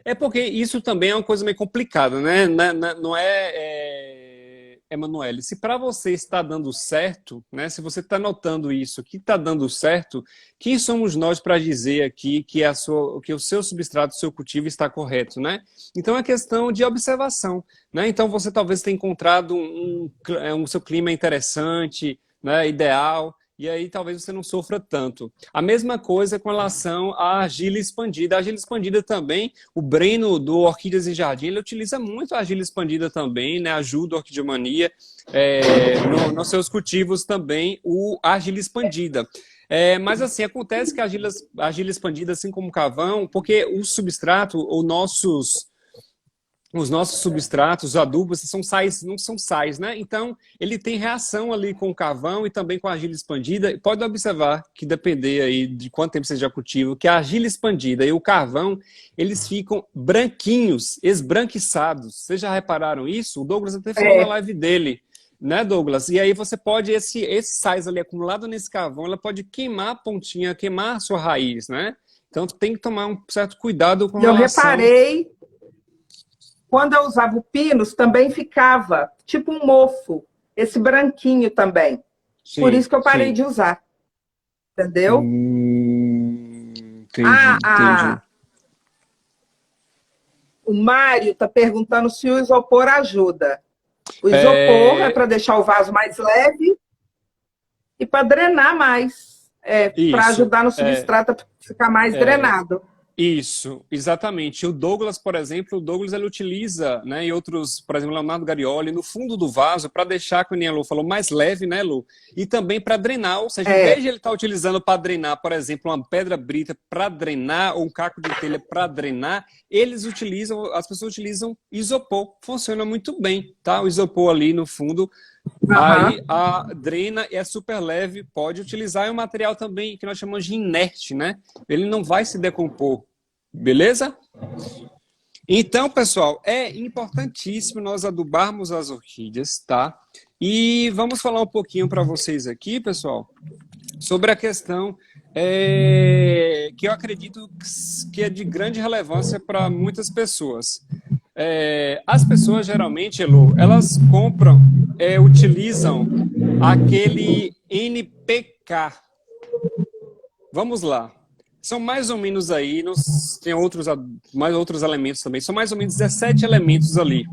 é porque isso também é uma coisa meio complicada, né? Não Emanuele, se para você está dando certo, né? Se você está notando isso, que está dando certo, quem somos nós para dizer aqui que o seu substrato, o seu cultivo está correto, né? Então é questão de observação, né? Então você talvez tenha encontrado um seu clima interessante, né? Ideal. E aí talvez você não sofra tanto. A mesma coisa com relação à argila expandida. A argila expandida também, o Breno do Orquídeas em Jardim, ele utiliza muito a argila expandida também, né? Ajuda a orquidemania nos seus cultivos também, a argila expandida. Mas assim, acontece que a argila expandida, assim como o carvão, porque o substrato, os nossos substratos, os adubos, são sais, não são sais, né? Então, ele tem reação ali com o carvão e também com a argila expandida. Pode observar que depender aí de quanto tempo você já cultiva, que a argila expandida e o carvão, eles ficam branquinhos, esbranquiçados. Vocês já repararam isso? O Douglas até falou na live dele, né, Douglas? E aí você pode, esse sais ali acumulado nesse carvão, ela pode queimar a pontinha, queimar a sua raiz, né? Então, tem que tomar um certo cuidado com E eu relação... reparei, quando eu usava o Pinus, também ficava tipo um mofo, esse branquinho também. Por Sim, isso que eu parei sim. de usar, entendeu? Entendi, entendi. Ah, o Mário está perguntando se o isopor ajuda. O isopor é É, para deixar o vaso mais leve e para drenar mais, para isso, ajudar no substrato a ficar mais drenado. isso, exatamente. O Douglas, por exemplo, ele utiliza, né, e outros, por exemplo, Leonardo Garioli, no fundo do vaso, para deixar, como a Lu falou, mais leve, né, Lu? E também para drenar, ou seja, em vez de ele estar utilizando para drenar, por exemplo, uma pedra brita para drenar, ou um caco de telha para drenar, as pessoas utilizam isopor. Funciona muito bem, tá? O isopor ali no fundo. Aí a drena é super leve, pode utilizar, é um material também que nós chamamos de inerte, né? Ele não vai se decompor, beleza? Então, pessoal, é importantíssimo nós adubarmos as orquídeas, tá? E vamos falar um pouquinho para vocês aqui, pessoal, sobre a questão que eu acredito que é de grande relevância para muitas pessoas. As pessoas geralmente, Elu, elas compram, utilizam aquele NPK. Vamos lá. São mais ou menos aí, tem mais outros elementos também, são mais ou menos 17 elementos ali,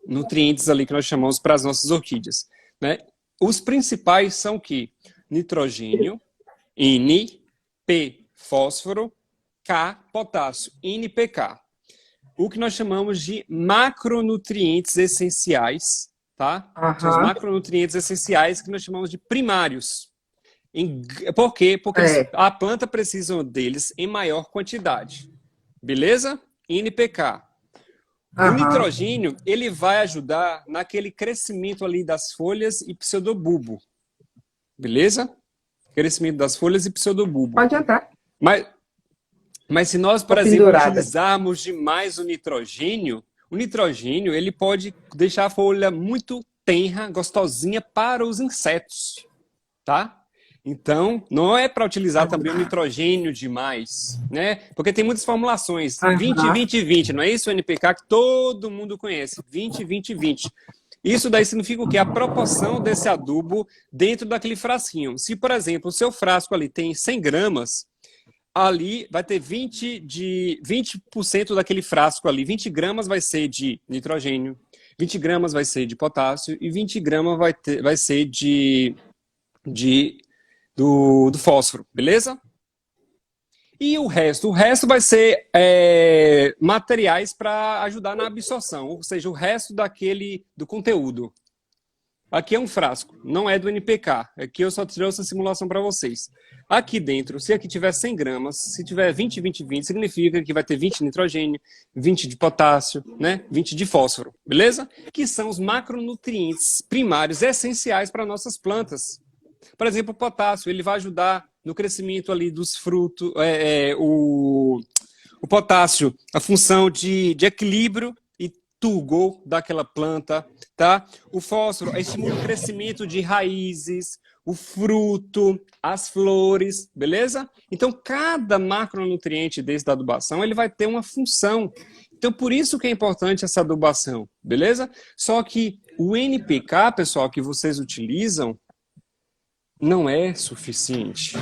nutrientes ali que nós chamamos para as nossas orquídeas, né? Os principais são que nitrogênio, N, P, fósforo, K, potássio, NPK. O que nós chamamos de macronutrientes essenciais, tá? São os macronutrientes essenciais que nós chamamos de primários. Por quê? Porque a planta precisa deles em maior quantidade. Beleza? NPK. O nitrogênio, ele vai ajudar naquele crescimento ali das folhas e pseudobulbo. Beleza? Crescimento das folhas e pseudobulbo. Pode entrar. Mas se nós, por exemplo, utilizarmos demais o nitrogênio ele pode deixar a folha muito tenra, gostosinha para os insetos, tá? Então, não é para utilizar também o nitrogênio demais, né? Porque tem muitas formulações. 20, 20, 20, não é isso o NPK que todo mundo conhece? 20, 20, 20. Isso daí significa o quê? A proporção desse adubo dentro daquele frasquinho. Se, por exemplo, o seu frasco ali tem 100 gramas, ali vai ter 20% daquele frasco ali. 20 gramas vai ser de nitrogênio, 20 gramas vai ser de potássio e 20 gramas vai ser do fósforo, beleza? E o resto vai ser materiais para ajudar na absorção, ou seja, o resto do conteúdo. Aqui é um frasco, não é do NPK. Aqui eu só trouxe a simulação para vocês. Aqui dentro, se aqui tiver 100 gramas, se tiver 20, 20, 20, significa que vai ter 20 de nitrogênio, 20 de potássio, né? 20 de fósforo, beleza? Que são os macronutrientes primários essenciais para nossas plantas. Por exemplo, o potássio, ele vai ajudar no crescimento ali dos frutos, o potássio, a função de equilíbrio e turgor daquela planta, tá? O fósforo estimula o crescimento de raízes, o fruto, as flores, beleza? Então, cada macronutriente desse da adubação, ele vai ter uma função. Então, por isso que é importante essa adubação, beleza? Só que o NPK, pessoal, que vocês utilizam, não é suficiente,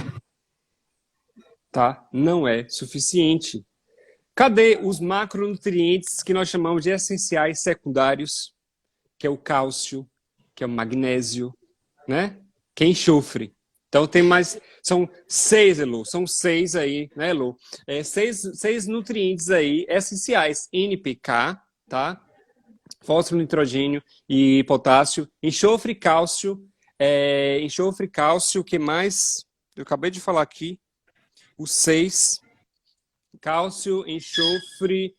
tá? Não é suficiente. Cadê os macronutrientes que nós chamamos de essenciais secundários? Que é o cálcio, que é o magnésio, né? Que é enxofre. Então tem mais, são 6, Elu, são 6 aí, né, Elu? Seis nutrientes aí essenciais, NPK, tá? Fósforo, nitrogênio e potássio, enxofre, cálcio, o que mais? Eu acabei de falar aqui, os 6, cálcio, enxofre,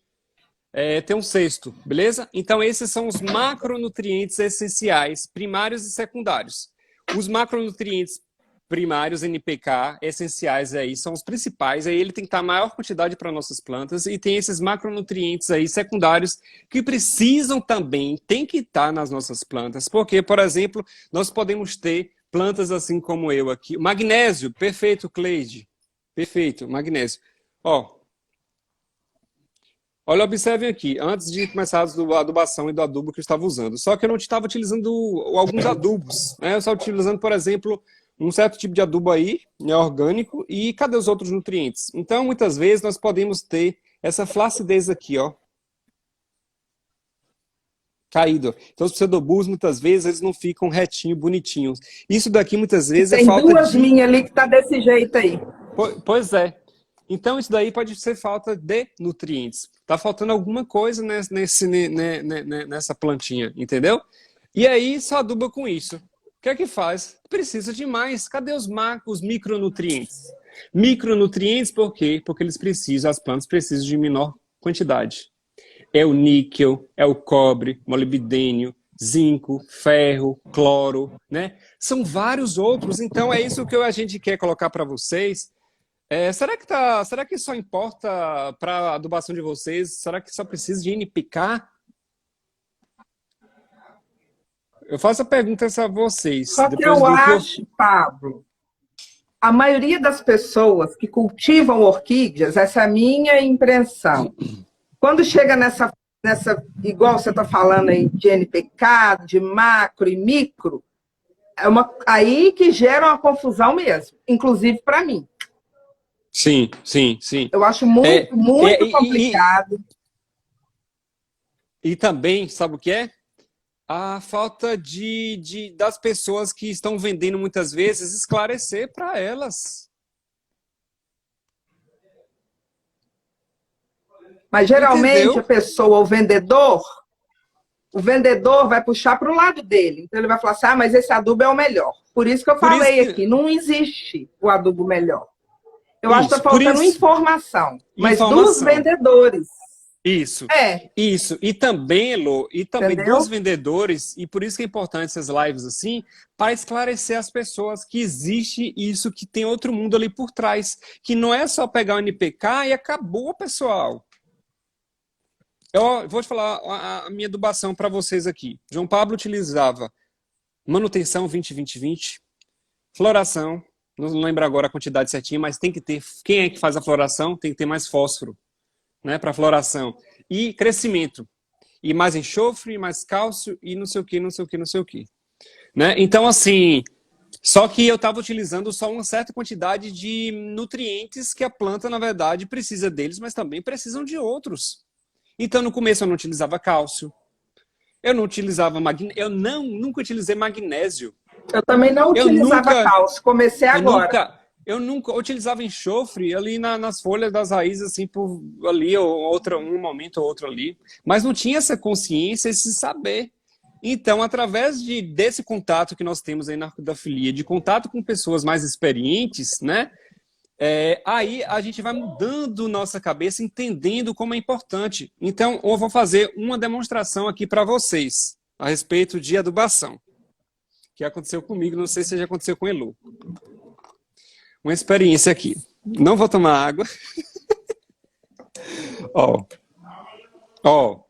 tem um sexto, beleza? Então esses são os macronutrientes essenciais, primários e secundários. Os macronutrientes primários, NPK, essenciais aí, são os principais, aí ele tem que estar a maior quantidade para nossas plantas, e tem esses macronutrientes aí secundários que precisam também, tem que estar nas nossas plantas, porque, por exemplo, nós podemos ter plantas assim como eu aqui. Magnésio, perfeito, Cleide, perfeito, magnésio. Ó, olha, observem aqui, antes de começar a adubação e do adubo que eu estava usando, só que eu não estava utilizando alguns adubos, né? Eu estava utilizando, por exemplo, um certo tipo de adubo aí, né, orgânico, e cadê os outros nutrientes? Então, muitas vezes, nós podemos ter essa flacidez aqui, ó, caído. Então, os pseudobulbos, muitas vezes, eles não ficam retinho, bonitinhos. Isso daqui, muitas vezes, é Tem falta duas de... minhas ali que tá desse jeito aí. Pois é. Então, isso daí pode ser falta de nutrientes. Tá faltando alguma coisa nessa plantinha, entendeu? E aí, só aduba com isso. O que é que faz? Precisa de mais. Cadê os micronutrientes? Micronutrientes por quê? Porque as plantas precisam de menor quantidade. É o níquel, é o cobre, molibdênio, zinco, ferro, cloro, né? São vários outros. Então, é isso que a gente quer colocar para vocês. Será que só importa para a adubação de vocês? Será que só precisa de NPK? Eu faço a pergunta a vocês. Só que Depois eu do que acho, Pablo, a maioria das pessoas que cultivam orquídeas, essa é a minha impressão, quando chega nessa igual você está falando aí, de NPK, de macro e micro, aí que gera uma confusão mesmo, inclusive para mim. Sim, sim, sim. Eu acho muito complicado. E também, sabe o que é? A falta das pessoas que estão vendendo muitas vezes esclarecer para elas. Mas geralmente Entendeu? a pessoa, o vendedor vai puxar para o lado dele. Então ele vai falar assim, mas esse adubo é o melhor. Por isso que eu falei aqui, não existe o adubo melhor. Eu acho que está faltando informação, mas dos vendedores. Isso. Isso. E também, Elô, dos vendedores, e por isso que é importante essas lives assim, para esclarecer as pessoas que existe isso, que tem outro mundo ali por trás, que não é só pegar o NPK e acabou, pessoal. Eu vou te falar a minha adubação para vocês aqui. João Pablo utilizava manutenção 20-20-20, floração, não lembro agora a quantidade certinha, mas tem que ter, quem é que faz a floração? Tem que ter mais fósforo, né, para floração. E crescimento. E mais enxofre, mais cálcio e não sei o que, não sei o que, não sei o que. Né? Então, assim, Só que eu estava utilizando só uma certa quantidade de nutrientes que a planta, na verdade, precisa deles, mas também precisam de outros. Então, no começo eu não utilizava cálcio, eu não utilizava magnésio, nunca utilizei magnésio. Eu também não Eu utilizava nunca, cálcio, comecei eu agora. nunca, eu nunca utilizava enxofre ali nas folhas das raízes, assim, por ali, ou um momento ou outro ali. Mas não tinha essa consciência, esse saber. Então, através desse contato que nós temos aí na arquidofilia, de contato com pessoas mais experientes, né? Aí a gente vai mudando nossa cabeça, entendendo como é importante. Então, eu vou fazer uma demonstração aqui para vocês a respeito de adubação, que aconteceu comigo, não sei se já aconteceu com o Elu. Uma experiência aqui. Não vou tomar água. Ó,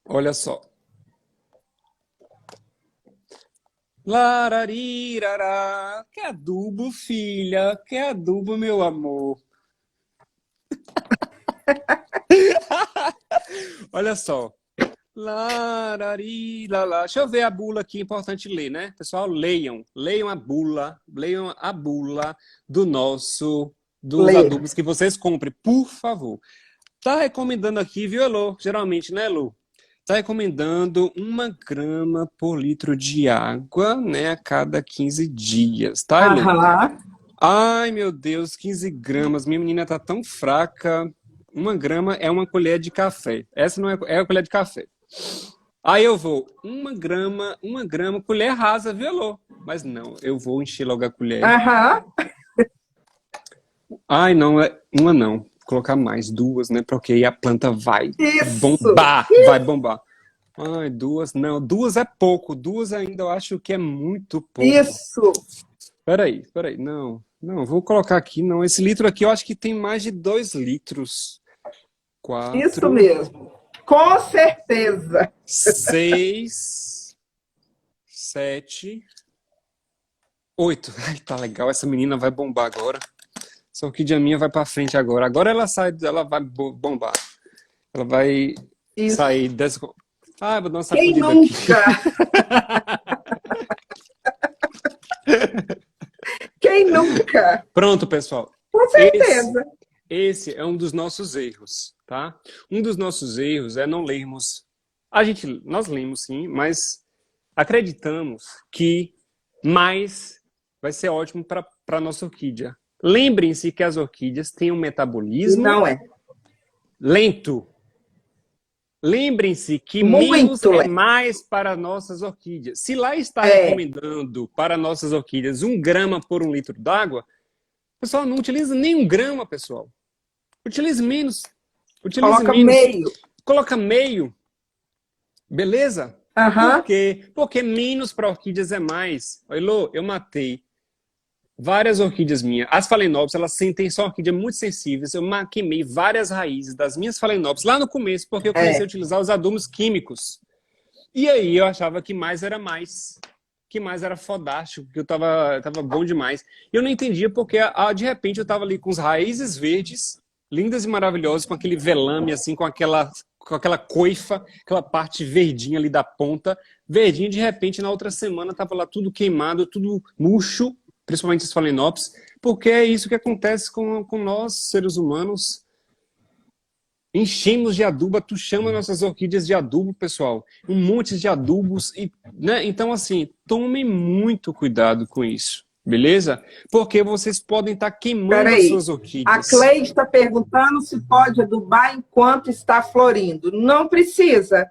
olha só. Lararirará. Que adubo, filha? Que adubo, meu amor? Olha só. Lararilala. Deixa eu ver a bula aqui, importante ler, né? Pessoal, leiam a bula, dos adubos que vocês comprem, por favor. Tá recomendando aqui, viu, Elô? Geralmente, né, Elô? Tá recomendando 1 grama por litro de água, né, a cada 15 dias, tá, Elô? Aham. Ai, meu Deus, 15 gramas. Minha menina tá tão fraca. 1 grama é uma colher de café. Essa não é a colher de café. Aí eu vou, 1 grama, colher rasa, viu, Elô? Mas não, eu vou encher logo a colher. Aham. Ai, não, uma não. Vou colocar mais, 2, né? Porque aí a planta vai Isso. bombar, vai bombar. Ai, 2, não, 2 é pouco. 2 ainda eu acho que é muito pouco. Isso. Peraí, não, vou colocar aqui, não. Esse litro aqui eu acho que tem mais de 2 litros. 4. Isso mesmo. Com certeza. 6, 7, 8. Ai, tá legal. Essa menina vai bombar agora. Essa orquídea minha vai pra frente agora. Agora ela vai bombar. Ela vai sair dessa... Ah, vou dar uma sacudida aqui. Quem nunca? Pronto, pessoal. Com certeza. Esse é um dos nossos erros, tá? Um dos nossos erros é não lermos. Nós lemos sim, mas acreditamos que mais vai ser ótimo para a nossa orquídea. Lembrem-se que as orquídeas têm um metabolismo lento. Lembrem-se que menos é mais para nossas orquídeas. Se lá está recomendando para nossas orquídeas 1 grama por 1 litro d'água, pessoal, não utiliza nem 1 grama, pessoal. Utilize menos. Coloca meio. Beleza? Por quê? Porque menos para orquídeas é mais. Elô, eu matei várias orquídeas minhas. As Phalaenopsis, elas são orquídeas muito sensíveis. Eu queimei várias raízes das minhas Phalaenopsis lá no começo, porque eu comecei a utilizar os adubos químicos. E aí eu achava que mais era mais. Que mais era fodástico, que eu tava bom demais. E eu não entendia porque, de repente, eu tava ali com as raízes verdes, lindas e maravilhosas, com aquele velame, assim, com aquela coifa, aquela parte verdinha ali da ponta. Verdinha, de repente, na outra semana, tava lá tudo queimado, tudo murcho, principalmente as Phalaenopsis, porque é isso que acontece com nós, seres humanos. Enchemos de adubo, atuchamos nossas orquídeas de adubo, pessoal. Um monte de adubos. Né? Então, assim, tomem muito cuidado com isso, beleza? Porque vocês podem estar queimando as suas orquídeas. A Cleide está perguntando se pode adubar enquanto está florindo. Não precisa.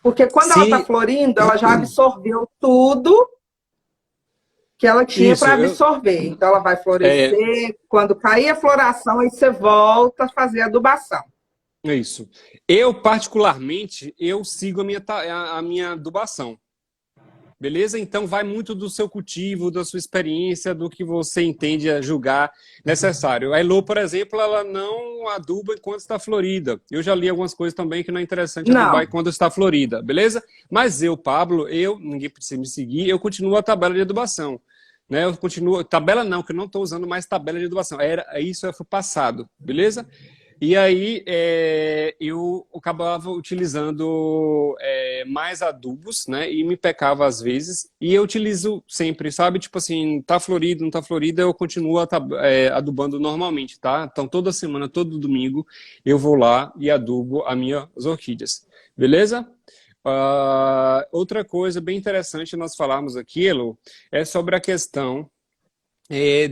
Porque quando ela está florindo, ela já absorveu tudo que ela tinha para absorver. Então, ela vai florescer. Quando cair a floração, aí você volta a fazer a adubação. É isso. Eu, particularmente, sigo a minha adubação. Beleza? Então, vai muito do seu cultivo, da sua experiência, do que você entende a julgar necessário. A Elô, por exemplo, ela não aduba enquanto está florida. Eu já li algumas coisas também que não é interessante adubar enquanto está florida. Beleza? Mas eu, Pablo, ninguém precisa me seguir, eu continuo a tabela de adubação. Né? Eu continuo... Tabela não, que eu não estou usando mais tabela de adubação. Isso foi passado. Beleza? E aí eu acabava utilizando mais adubos, né? E me pecava às vezes. E eu utilizo sempre, sabe? Tipo assim, tá florido, não tá florido, eu continuo adubando normalmente, tá? Então toda semana, todo domingo, eu vou lá e adubo as minhas orquídeas. Beleza? Outra coisa bem interessante nós falarmos aqui, Elo, é sobre a questão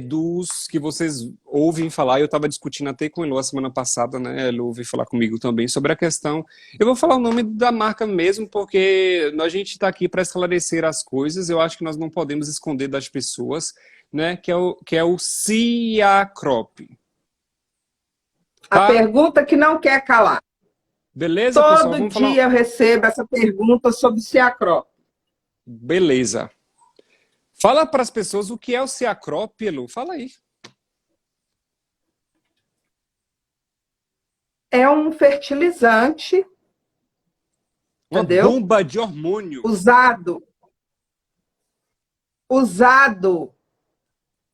dos que vocês ouvem falar. Eu estava discutindo até com o Elo a semana passada, né? Elo ouviu falar comigo também sobre a questão. Eu vou falar o nome da marca mesmo, porque a gente está aqui para esclarecer as coisas. Eu acho que nós não podemos esconder das pessoas, né? Que é o Ciacrop. A Tá? pergunta que não quer calar. Beleza, pessoal? Todo Vamos falar. dia eu recebo essa pergunta sobre o Ciacrop. Beleza. Fala para as pessoas o que é o Ciacrop, Elo. Fala aí. É um fertilizante, Uma entendeu? bomba de hormônio. Usado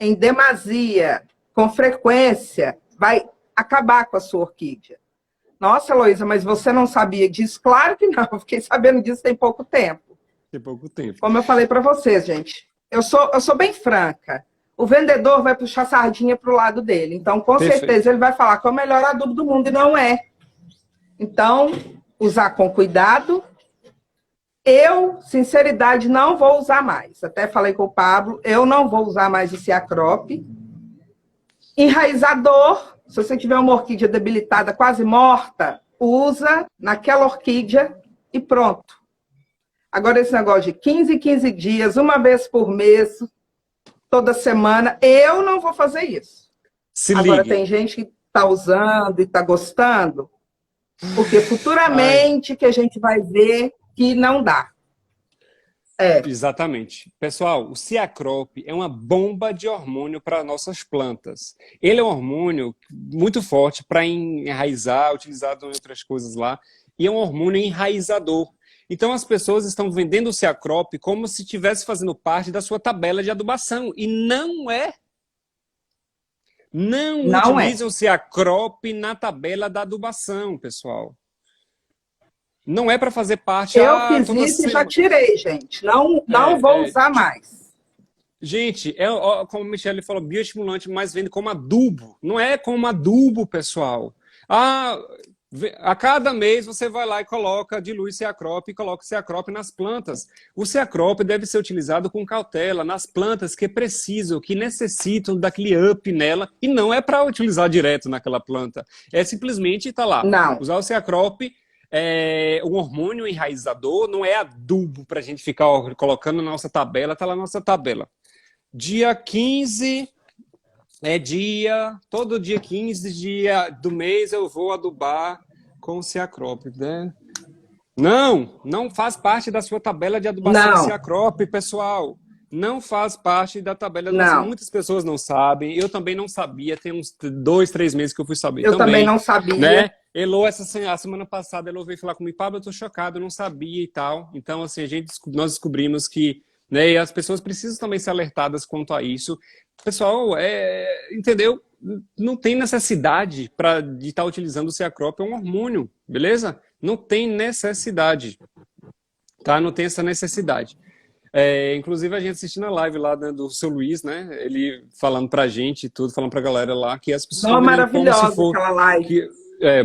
em demasia, com frequência, vai acabar com a sua orquídea. Nossa, Heloísa, mas você não sabia disso? Claro que não, eu fiquei sabendo disso tem pouco tempo. Tem pouco tempo. Como eu falei para vocês, gente, eu sou bem franca. O vendedor vai puxar a sardinha para o lado dele. Então, com Perfeito. certeza, ele vai falar que é o melhor adubo do mundo, e não é. Então, usar com cuidado. Eu, sinceridade, não vou usar mais. Até falei com o Pablo, eu não vou usar mais esse Ciacrop. Enraizador, se você tiver uma orquídea debilitada, quase morta, usa naquela orquídea e pronto. Agora, esse negócio de 15 em 15 dias, uma vez por mês, toda semana, eu não vou fazer isso. Agora, tem gente que está usando e está gostando, porque futuramente que a gente vai ver que não dá. Exatamente. Pessoal, o Ciacrop é uma bomba de hormônio para nossas plantas. Ele é um hormônio muito forte para enraizar, utilizado em outras coisas lá, e é um hormônio enraizador. Então as pessoas estão vendendo o Ciacrop como se estivesse fazendo parte da sua tabela de adubação, e não é. Não utilizem o Ciacrop na tabela da adubação, pessoal. Não é para fazer parte... Eu fiz isso e já tirei, gente. Não vou usar mais. Gente, como a Michelle falou, bioestimulante, mas vende como adubo. Não é como adubo, pessoal. A cada mês você vai lá e dilui Ciacrop e coloca o Ciacrop nas plantas. O Ciacrop deve ser utilizado com cautela nas plantas que precisam, que necessitam daquele up nela, e não é para utilizar direto naquela planta. É simplesmente, tá lá, usar o Ciacrop. Um hormônio enraizador, não é adubo para a gente ficar colocando na nossa tabela, tá lá na nossa tabela. Dia 15 todo dia 15 do mês eu vou adubar com o Ciacrop, né? Não faz parte da sua tabela de adubação Ciacrop, pessoal. Não faz parte da tabela de adubação. Muitas pessoas não sabem, eu também não sabia, tem uns 2, 3 meses que eu fui saber. Eu também não sabia. Né? Elo, a semana passada, Elo veio falar comigo, Pablo, eu tô chocado, eu não sabia e tal. Então, assim, nós descobrimos que, né, e as pessoas precisam também ser alertadas quanto a isso. Pessoal, entendeu? Não tem necessidade de estar utilizando o Ciacrop, é um hormônio, beleza? Não tem necessidade, tá? Não tem essa necessidade. Inclusive a gente assistindo a live lá, né, do seu Luiz, né? Ele falando pra gente e tudo, falando pra galera lá que as pessoas... maravilhosa aquela live.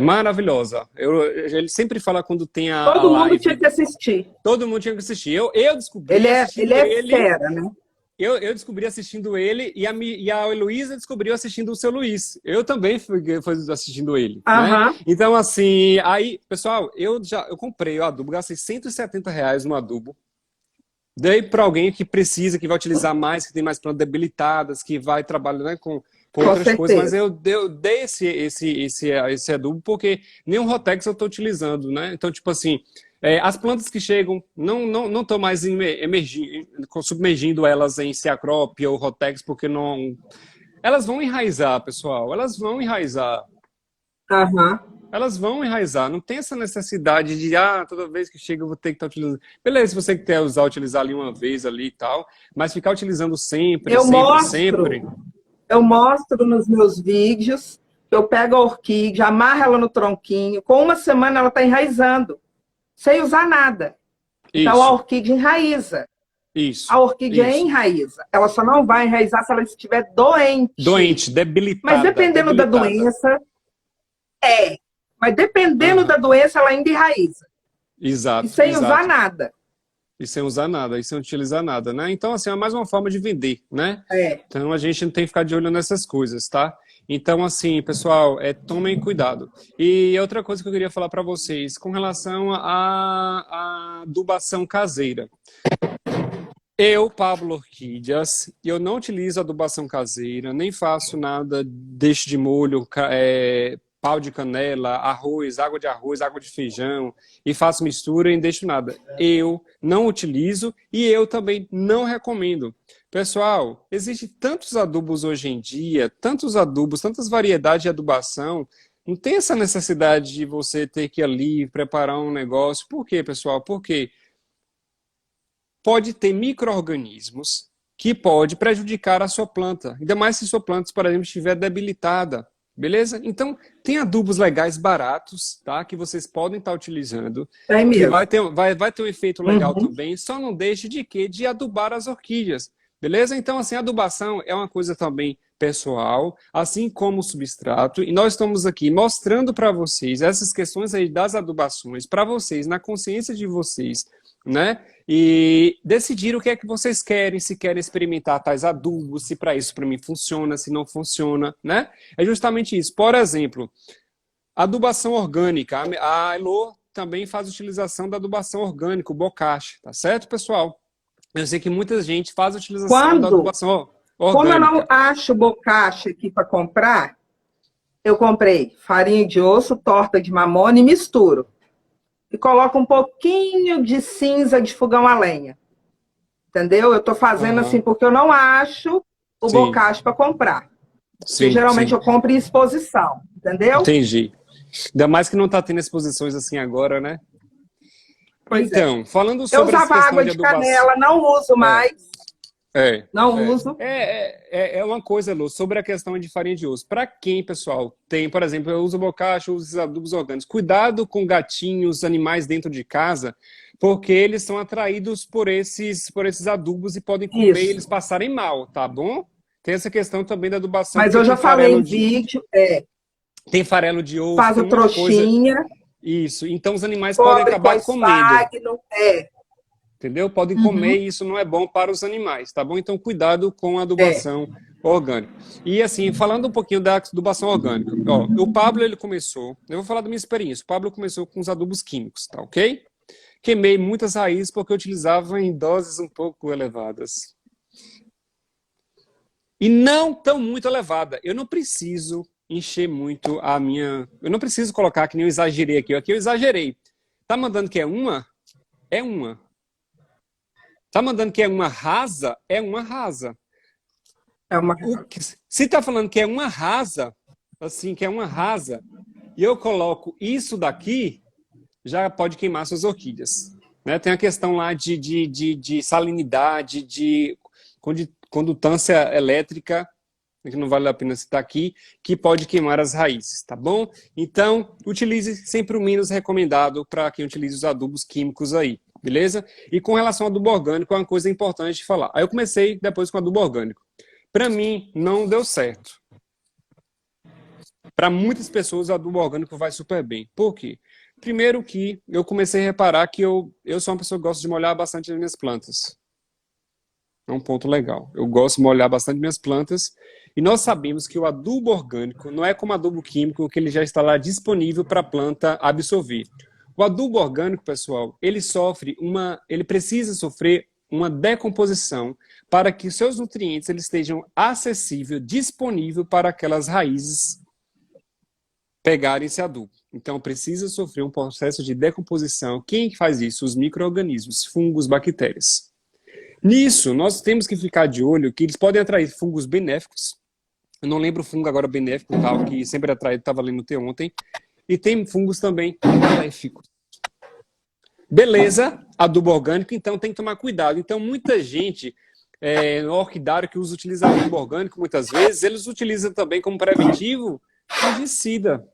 Maravilhosa. Ele sempre fala quando tem a live. Todo mundo tinha que assistir. Todo mundo tinha que assistir. Eu descobri ele assistindo ele. Fera, né? Eu descobri assistindo ele e a Heloísa descobriu assistindo o seu Luiz. Eu também fui assistindo ele. Né? Então, assim, aí, pessoal, eu comprei o adubo, gastei R$170 no adubo. Dei para alguém que precisa, que vai utilizar mais, que tem mais plantas debilitadas, que vai trabalhar, né, com outras coisas, mas eu dei esse adubo porque nenhum Rotex eu estou utilizando, né? Então, tipo assim, as plantas que chegam não estão mais submergindo elas em Ciacrop ou Rotex, porque não... Elas vão enraizar, pessoal, elas vão enraizar. Elas vão enraizar, não tem essa necessidade de, toda vez que chega eu vou ter que estar utilizando. Beleza, se você quer utilizar ali uma vez ali e tal, mas ficar utilizando sempre. Eu mostro nos meus vídeos, eu pego a orquídea, amarro ela no tronquinho, com uma semana ela está enraizando, sem usar nada. Então a Isso, orquídea enraiza. A isso, orquídea isso. enraiza. Ela só não vai enraizar se ela estiver doente. Doente, Mas debilitada, dependendo da debilitada. doença, mas dependendo da Aham. doença, ela ainda enraiza. E Exato, sem usar exato. nada. E sem usar nada, e sem utilizar nada, né? Então, assim, é mais uma forma de vender, né? É. Então, a gente não tem que ficar de olho nessas coisas, tá? Então, assim, pessoal, tomem cuidado. E outra coisa que eu queria falar para vocês, com relação à adubação caseira. Eu, Pablo Orquídeas, eu não utilizo adubação caseira, nem faço nada, deixo de molho, pau de canela, arroz, água de feijão, e faço mistura e não deixo nada. Eu não utilizo e eu também não recomendo. Pessoal, existem tantos adubos hoje em dia, tantos adubos, tantas variedades de adubação, não tem essa necessidade de você ter que ir ali preparar um negócio. Por quê, pessoal? Porque pode ter micro-organismos que pode prejudicar a sua planta. Ainda mais se sua planta, por exemplo, estiver debilitada. Beleza? Então, tem adubos legais baratos, tá? Que vocês podem estar utilizando. É Que mesmo. vai ter um efeito legal Uhum. também. Só não deixe de quê? De adubar as orquídeas. Beleza? Então, assim, a adubação é uma coisa também pessoal, assim como o substrato. E nós estamos aqui mostrando para vocês essas questões aí das adubações, para vocês, na consciência de vocês, né? E decidir o que é que vocês querem, se querem experimentar tais adubos, se para isso para mim funciona, se não funciona, né? É justamente isso. Por exemplo, adubação orgânica. A Elo também faz utilização da adubação orgânica, o bocashi, tá certo, pessoal? Eu sei que muita gente faz utilização da Quando, adubação como eu não orgânica. acho bocacha aqui para comprar, eu comprei farinha de osso, torta de mamona e misturo. E coloco um pouquinho de cinza de fogão a lenha. Entendeu? Eu estou fazendo assim Aham. porque eu não acho o Sim, bocacha para comprar. Porque sim, geralmente sim. eu compro em exposição. Entendeu? Entendi. Ainda mais que não está tendo exposições assim agora, né? Pois é. Então, falando Eu sobre essa usava questão água de de adubação. canela, não uso É, mais. é, Não é. uso. É uma coisa, Lu, sobre a questão de farinha de osso. Para quem, pessoal, tem, por exemplo, eu uso bocacha, eu uso esses adubos orgânicos. Cuidado com gatinhos, animais dentro de casa, porque eles são atraídos por esses adubos e podem comer e Isso. eles passarem mal, tá bom? Tem essa questão também da adubação, Mas porque eu já falei em vídeo, tem farelo de osso, faz tem o muita coisa. trouxinha, Isso. Então os animais podem cobre com acabar comendo. espagno. Entendeu? Podem comer Uhum, e isso não é bom para os animais, tá bom? Então, cuidado com a é. adubação orgânica. E assim, falando um pouquinho da adubação orgânica. Ó, o Pablo, ele começou, eu vou falar da minha experiência. O Pablo começou com os adubos químicos, tá ok? Queimei muitas raízes porque eu utilizava em doses um pouco elevadas. E não tão muito elevada. Eu não preciso encher muito a minha... Eu não preciso colocar que nem eu exagerei aqui. Aqui eu exagerei. Tá mandando que é uma? É uma. Tá mandando que é uma rasa? É uma rasa. É uma... Se tá falando que é uma rasa, assim, que é uma rasa, e eu coloco isso daqui, já pode queimar suas orquídeas. Né? Tem a questão lá de salinidade, de condutância elétrica, que não vale a pena citar aqui, que pode queimar as raízes, tá bom? Então, utilize sempre o menos recomendado para quem utiliza os adubos químicos aí, beleza? E com relação ao adubo orgânico, é uma coisa importante de falar. Aí eu comecei depois com adubo orgânico. Para mim, não deu certo. Para muitas pessoas, o adubo orgânico vai super bem. Por quê? Primeiro que eu comecei a reparar que eu sou uma pessoa que gosta de molhar bastante as minhas plantas. É um ponto legal. Eu gosto de molhar bastante minhas plantas. E nós sabemos que o adubo orgânico não é como adubo químico, que ele já está lá disponível para a planta absorver. O adubo orgânico, pessoal, ele precisa sofrer uma decomposição para que seus nutrientes eles estejam acessíveis, disponíveis para aquelas raízes pegarem esse adubo. Então, precisa sofrer um processo de decomposição. Quem faz isso? Os micro-organismos, fungos, bactérias. Nisso, nós temos que ficar de olho que eles podem atrair fungos benéficos. Eu não lembro o fungo agora benéfico, tal, que sempre atrai, estava lendo até ontem. E tem fungos também maléficos. Beleza, adubo orgânico, então tem que tomar cuidado. Então, muita gente, no orquidário que utiliza adubo orgânico, muitas vezes, eles utilizam também como preventivo fungicida.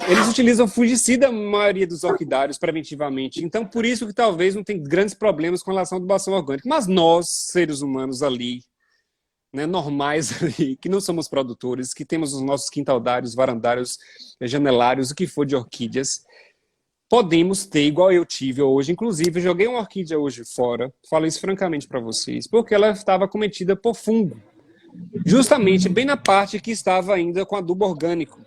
Eles utilizam fungicida, a maioria dos orquidários, preventivamente. Então, por isso que talvez não tem grandes problemas com relação à adubação orgânica. Mas nós, seres humanos ali, né, normais ali, que não somos produtores, que temos os nossos quintaldários, varandários, janelários, o que for de orquídeas, podemos ter, igual eu tive hoje. Inclusive, eu joguei uma orquídea hoje fora, falo isso francamente para vocês, porque ela estava acometida por fungo. Justamente bem na parte que estava ainda com adubo orgânico.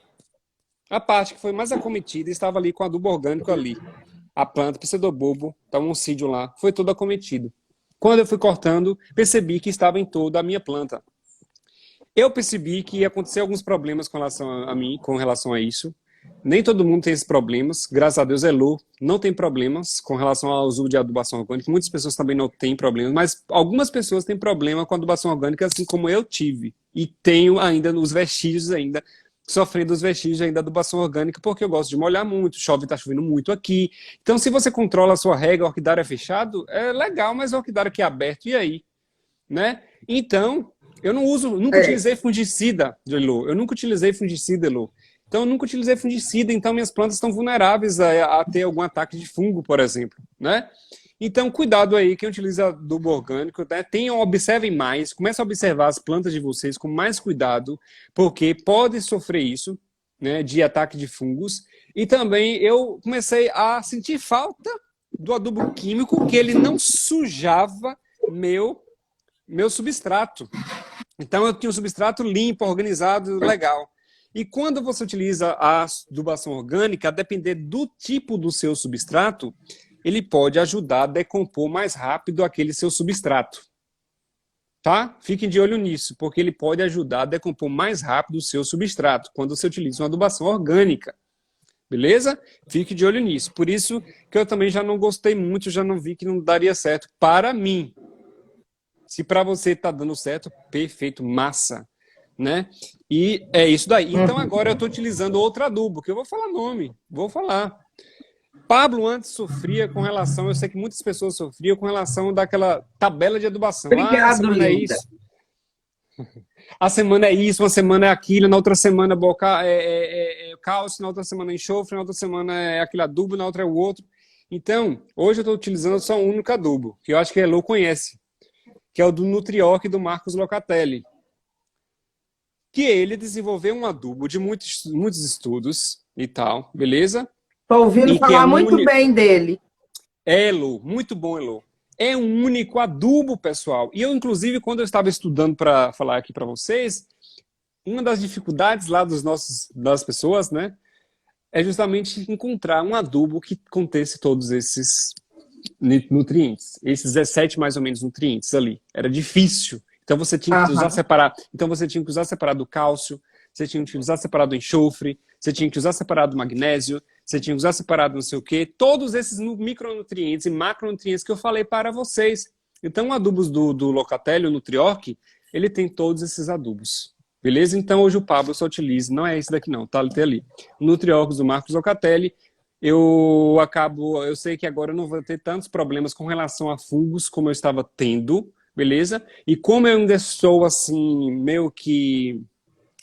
A parte que foi mais acometida estava ali com adubo orgânico ali. A planta, pseudobulbo, estava um oncídio lá, foi todo acometido. Quando eu fui cortando, percebi que estava em toda a minha planta. Eu percebi que ia acontecer alguns problemas com relação a mim, com relação a isso. Nem todo mundo tem esses problemas. Graças a Deus, Elo não tem problemas com relação ao uso de adubação orgânica. Muitas pessoas também não têm problemas, mas algumas pessoas têm problema com a adubação orgânica, assim como eu tive. E tenho ainda os vestígios ainda, sofrendo os vestígios ainda da adubação orgânica, porque eu gosto de molhar muito, chove, está chovendo muito aqui. Então, se você controla a sua rega, o orquidário é fechado, é legal, mas o orquidário aqui é aberto, e aí? Né? Então, eu não uso, nunca utilizei fungicida, Elo. Eu nunca utilizei fungicida, Elo. Então, eu nunca utilizei fungicida, então minhas plantas estão vulneráveis a ter algum ataque de fungo, por exemplo, né? Então, cuidado aí, quem utiliza adubo orgânico, né? Observem mais, comece a observar as plantas de vocês com mais cuidado, porque pode sofrer isso, né, de ataque de fungos. E também eu comecei a sentir falta do adubo químico, que ele não sujava meu substrato. Então, eu tinha um substrato limpo, organizado, legal. E quando você utiliza a adubação orgânica, a depender do tipo do seu substrato, ele pode ajudar a decompor mais rápido aquele seu substrato. Tá? Fiquem de olho nisso, porque ele pode ajudar a decompor mais rápido o seu substrato, quando você utiliza uma adubação orgânica. Beleza? Fique de olho nisso. Por isso que eu também já não gostei muito, já não vi que não daria certo para mim. Se para você está dando certo, perfeito, massa. Né? E é isso daí. Então agora eu estou utilizando outro adubo, que eu vou falar nome, vou falar. Pablo antes sofria com relação, eu sei que muitas pessoas sofriam com relação daquela tabela de adubação. Obrigado, a semana é isso. A semana é isso, uma semana é aquilo, na outra semana é cálcio, na outra semana é enxofre, na outra semana é aquele adubo, na outra é o outro. Então, hoje eu estou utilizando só um único adubo, que eu acho que a Elo conhece, que é o do Nutrioc do Marcos Locatelli. Que ele desenvolveu um adubo de muitos estudos e tal, beleza? Estou ouvindo falar muito bem dele. Elo, muito bom, Elo. É um único adubo, pessoal. E eu, inclusive, quando eu estava estudando para falar aqui para vocês, uma das dificuldades lá das pessoas, né, é justamente encontrar um adubo que contesse todos esses nutrientes, esses 17 mais ou menos nutrientes ali. Era difícil. Então você tinha que usar separado. Então você tinha que usar separado o cálcio, você tinha que usar separado o enxofre, você tinha que usar separado o magnésio, você tinha que usar separado não sei o quê. Todos esses micronutrientes e macronutrientes que eu falei para vocês. Então, adubos do Locatelli, o Nutrioc, ele tem todos esses adubos. Beleza? Então, hoje o Pablo só utiliza, não é esse daqui não, tá ali. O Nutrioc do Marcos Locatelli, eu sei que agora eu não vou ter tantos problemas com relação a fungos como eu estava tendo, beleza? E como eu ainda estou, assim, meio que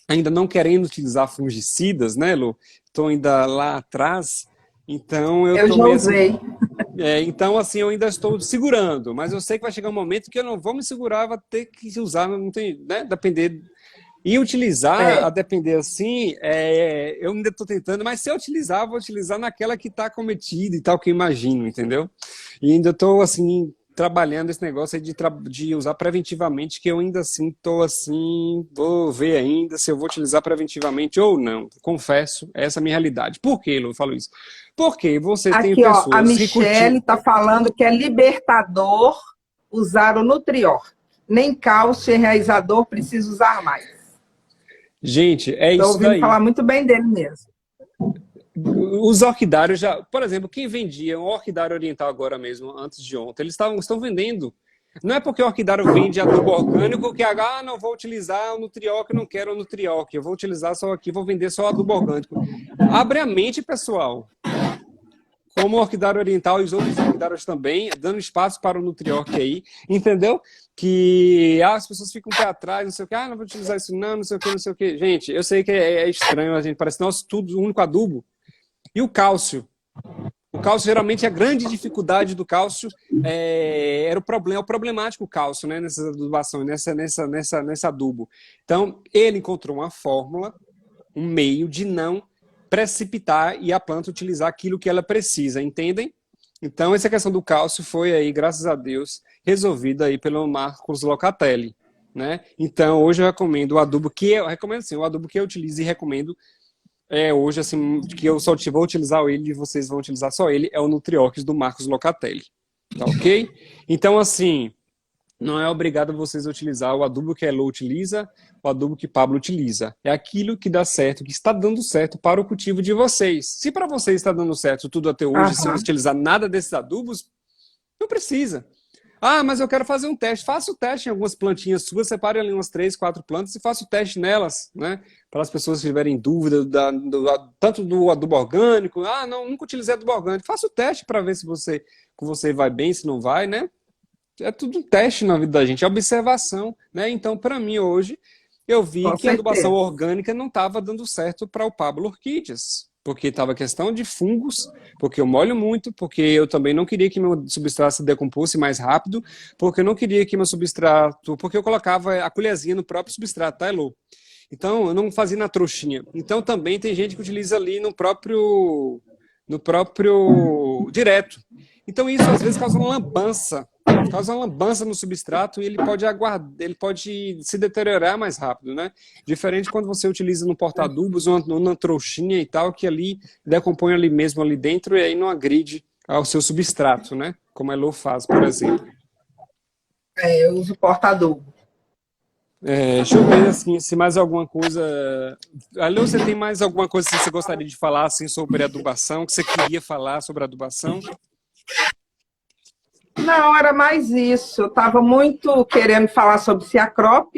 ainda não querendo utilizar fungicidas, né, Lu? Estou ainda lá atrás, então eu já usei. Então, assim, eu ainda estou segurando, mas eu sei que vai chegar um momento que eu não vou me segurar, vou ter que usar, não tem, né, depender. E utilizar, a depender assim, eu ainda estou tentando, mas se eu utilizar, vou utilizar naquela que está cometida e tal, que eu imagino, entendeu? E ainda estou, assim, trabalhando esse negócio aí de usar preventivamente, que eu ainda assim estou assim, vou ver ainda se eu vou utilizar preventivamente ou não. Confesso, essa é a minha realidade. Por que eu falo isso? Porque você tem pessoas... A Michele está falando que é libertador usar o Nutrioc. Nem cálcio enraizador precisa usar mais. Gente, é isso daí. Estou ouvindo falar muito bem dele mesmo. Os orquidários já... Por exemplo, quem vendia um orquidário oriental agora mesmo, antes de ontem, eles estão vendendo. Não é porque o orquidário vende adubo orgânico que não vou utilizar o Nutrioc, não quero o Nutrioc, eu vou utilizar só aqui, vou vender só o adubo orgânico. Abre a mente, pessoal. como a orquidária oriental e os outros orquidários também, dando espaço para o Nutriorg aí, entendeu? Que as pessoas ficam um pé atrás, não sei o que, não vou utilizar isso não sei o que, não sei o que. Gente, eu sei que é estranho, a gente parece nosso tudo, o único adubo. E o cálcio? O cálcio, geralmente, a grande dificuldade do cálcio era o problemático o cálcio, né, nessa adubação, nessa adubo. Então, ele encontrou uma fórmula, um meio de não precipitar e a planta utilizar aquilo que ela precisa, entendem? Então, essa questão do cálcio foi aí, graças a Deus, resolvida aí pelo Marcos Locatelli, né? Então, hoje eu recomendo o adubo o adubo que eu utilizo e recomendo hoje, assim, que eu só vou utilizar ele e vocês vão utilizar só ele, é o Nutriorgs do Marcos Locatelli, tá ok? Então, assim, não é obrigado vocês a utilizar o adubo que a Elô utiliza, o adubo que Pablo utiliza. É aquilo que dá certo, que está dando certo para o cultivo de vocês. Se para vocês está dando certo tudo até hoje, sem utilizar nada desses adubos, não precisa. Mas eu quero fazer um teste. Faça o teste em algumas plantinhas suas, separe ali umas 3, 4 plantas e faça o teste nelas, né? Para as pessoas que tiverem dúvida tanto do adubo orgânico, nunca utilizei adubo orgânico. Faça o teste para ver se você vai bem, se não vai, né? É tudo um teste na vida da gente, é observação, né? Então, para mim, hoje, eu vi que a adubação orgânica não estava dando certo para o Pablo Orquídeas, porque estava questão de fungos, porque eu molho muito, porque eu também não queria que meu substrato se decomposse mais rápido, porque eu não queria que meu substrato... Porque eu colocava a colherzinha no próprio substrato, tá, Elô? Então, eu não fazia na trouxinha. Então, também tem gente que utiliza ali no próprio direto. Então, isso às vezes causa uma lambança no substrato e ele pode se deteriorar mais rápido, né? Diferente quando você utiliza no porta-adubos ou numa trouxinha e tal, que ali decompõe ali mesmo ali dentro e aí não agride ao seu substrato, né? Como a Elô faz, por exemplo. Eu uso porta-adubo. Deixa eu ver assim, se mais alguma coisa... Elô, você tem mais alguma coisa que você gostaria de falar assim, sobre adubação, que você queria falar sobre adubação? Não, era mais isso. Eu estava muito querendo falar sobre Ciacrop,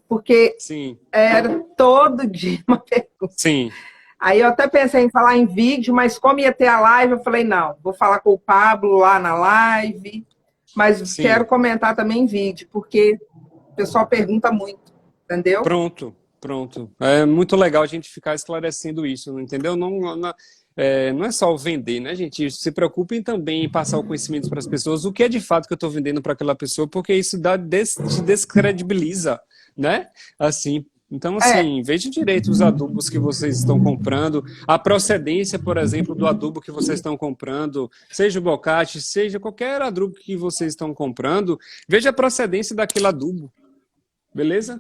porque Sim. era todo dia uma pergunta. Sim. Aí eu até pensei em falar em vídeo, mas como ia ter a live, eu falei, não, vou falar com o Pablo lá na live, mas quero comentar também em vídeo, porque o pessoal pergunta muito, entendeu? Pronto. É muito legal a gente ficar esclarecendo isso, entendeu? Não é só vender, né, gente? Se preocupem também em passar o conhecimento para as pessoas, o que é de fato que eu estou vendendo para aquela pessoa, porque isso te descredibiliza, né? Assim, então, assim, veja direito os adubos que vocês estão comprando, a procedência, por exemplo, do adubo que vocês estão comprando, seja o Bocate, seja qualquer adubo que vocês estão comprando, veja a procedência daquele adubo, beleza?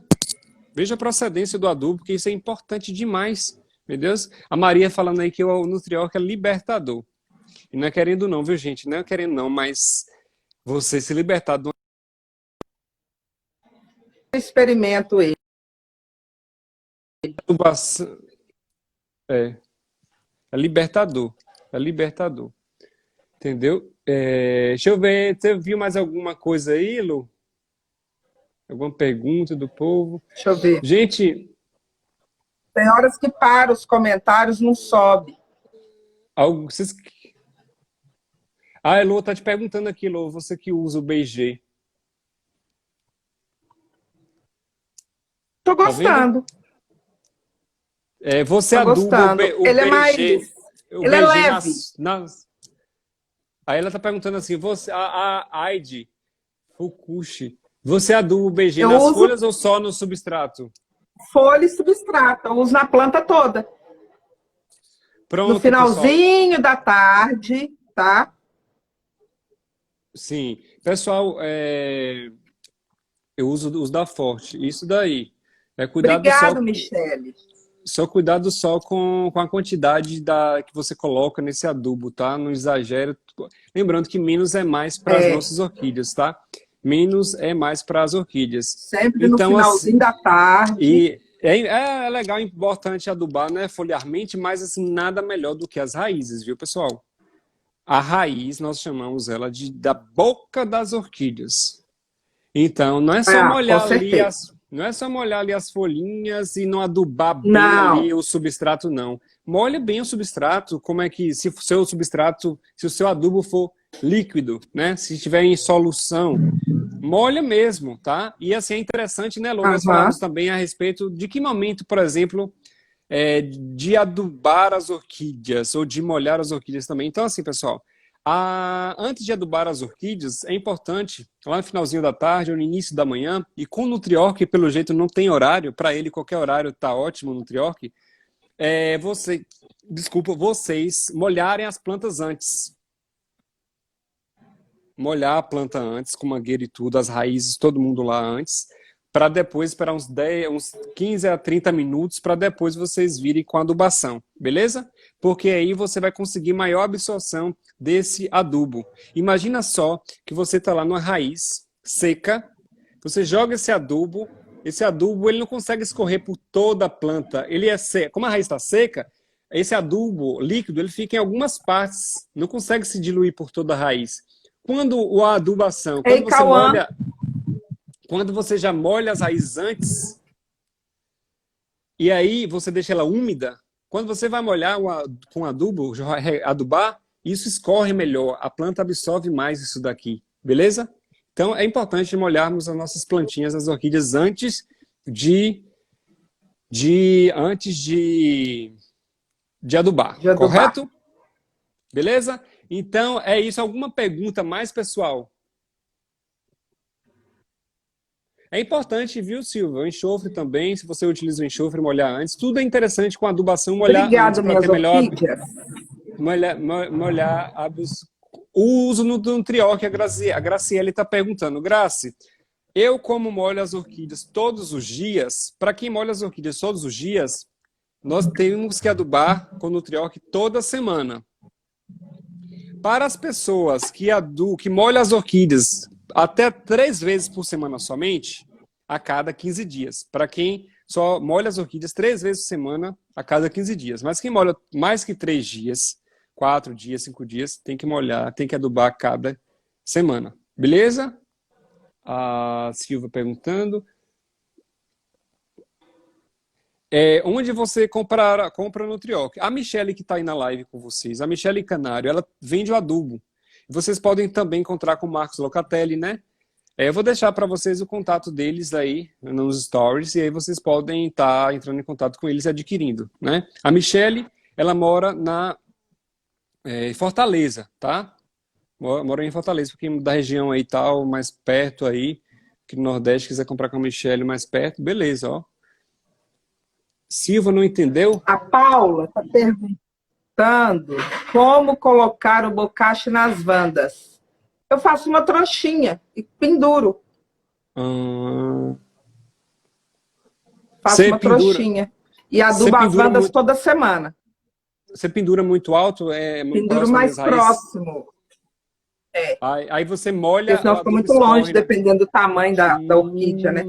Veja a procedência do adubo, porque isso é importante demais. Meu Deus, a Maria falando aí que o Nutriorg é libertador. E não é querendo não, viu, gente? Não é querendo não, mas você se libertar do... Experimento ele. É libertador. É libertador. Entendeu? Deixa eu ver, você viu mais alguma coisa aí, Lu? Alguma pergunta do povo? Deixa eu ver. Gente... Tem horas que para os comentários, não sobe. A Elô tá te perguntando aqui, Elô, você que usa o BG. Tô gostando. Você Tô aduba gostando. o ele BG. É mais... Ele é leve. Aí ela tá perguntando assim, a Aide Fukushi, você aduba o BG Eu nas uso folhas ou só no substrato? folha e substrato. Eu uso na planta toda. Pronto, no finalzinho pessoal. Da tarde, tá? Sim. Pessoal, eu uso os da Forte. Isso daí. Obrigado, Michele. Só cuidado só com a quantidade que você coloca nesse adubo, tá? Não exagera. Lembrando que menos é mais para as nossas orquídeas, tá? Menos é mais para as orquídeas. Sempre então, no finalzinho da tarde. E é legal, importante adubar, né, foliarmente, mas assim, nada melhor do que as raízes, viu, pessoal? A raiz, nós chamamos ela da boca das orquídeas. Então, não é só molhar ali Não é só molhar ali as folhinhas e não adubar bem Não. ali o substrato, não. Molhe bem o substrato, como é que, se o seu substrato, se o seu adubo for líquido, né? Se estiver em solução, molha mesmo, tá? E assim, é interessante, né, Lô? Nós falamos Aham. também a respeito de que momento, por exemplo, de adubar as orquídeas ou de molhar as orquídeas também. Então, assim, pessoal, antes de adubar as orquídeas, é importante, lá no finalzinho da tarde ou no início da manhã, e com o Nutriorc, pelo jeito não tem horário, para ele qualquer horário está ótimo no Nutriorc, vocês molharem as plantas antes. Molhar a planta antes, com mangueira e tudo, as raízes, todo mundo lá antes, para depois esperar uns 15 a 30 minutos para depois vocês virem com a adubação, beleza? Porque aí você vai conseguir maior absorção desse adubo. Imagina só que você está lá numa raiz seca, você joga esse adubo ele não consegue escorrer por toda a planta, ele é seco. Como a raiz está seca, esse adubo líquido ele fica em algumas partes, não consegue se diluir por toda a raiz. Quando a adubação, Ei, Cauã. quando você já molha as raízes antes, e aí você deixa ela úmida, quando você vai molhar com adubo, adubar, isso escorre melhor, a planta absorve mais isso daqui, beleza? Então é importante molharmos as nossas plantinhas, as orquídeas, antes de adubar, De adubar. correto? Beleza? Então é isso. Alguma pergunta mais, pessoal? É importante, viu, Silvia? O enxofre também, se você utiliza o enxofre, molhar antes. Tudo é interessante com adubação, molhar antes, Obrigada, para minhas ter melhor orquídeas. molhar o uso no Nutriorc. A Graciele está perguntando. Graci, eu como molho as orquídeas todos os dias, para quem molha as orquídeas todos os dias, nós temos que adubar com o Nutriorc toda semana. Para as pessoas que molham as orquídeas até 3 vezes por semana somente, a cada 15 dias. Para quem só molha as orquídeas 3 vezes por semana, a cada 15 dias. Mas quem molha mais que 3 dias, 4 dias, 5 dias, tem que molhar, tem que adubar a cada semana. Beleza? A Silvia perguntando. Onde você compra Nutriorc? A Michele que está aí na live com vocês, a Michele Canário, ela vende o adubo. Vocês podem também encontrar com o Marcos Locatelli, né? Eu vou deixar para vocês o contato deles aí nos stories e aí vocês podem estar entrando em contato com eles e adquirindo, né? A Michele, ela mora em Fortaleza, tá? Mora em Fortaleza, porque da região aí tal, mais perto aí, que no Nordeste quiser comprar com a Michele mais perto, beleza, ó. Silva não entendeu? A Paula está perguntando como colocar o bocache nas vandas. Eu faço uma trouxinha e penduro. Faço Você uma trouxinha. E você adubo as pendura vandas muito, toda semana. você pendura muito alto, muito Penduro próximo das mais raízes. próximo. Aí você Porque molha, o senão fica adubo muito longe, escorre, né? dependendo do tamanho da orquídea, né?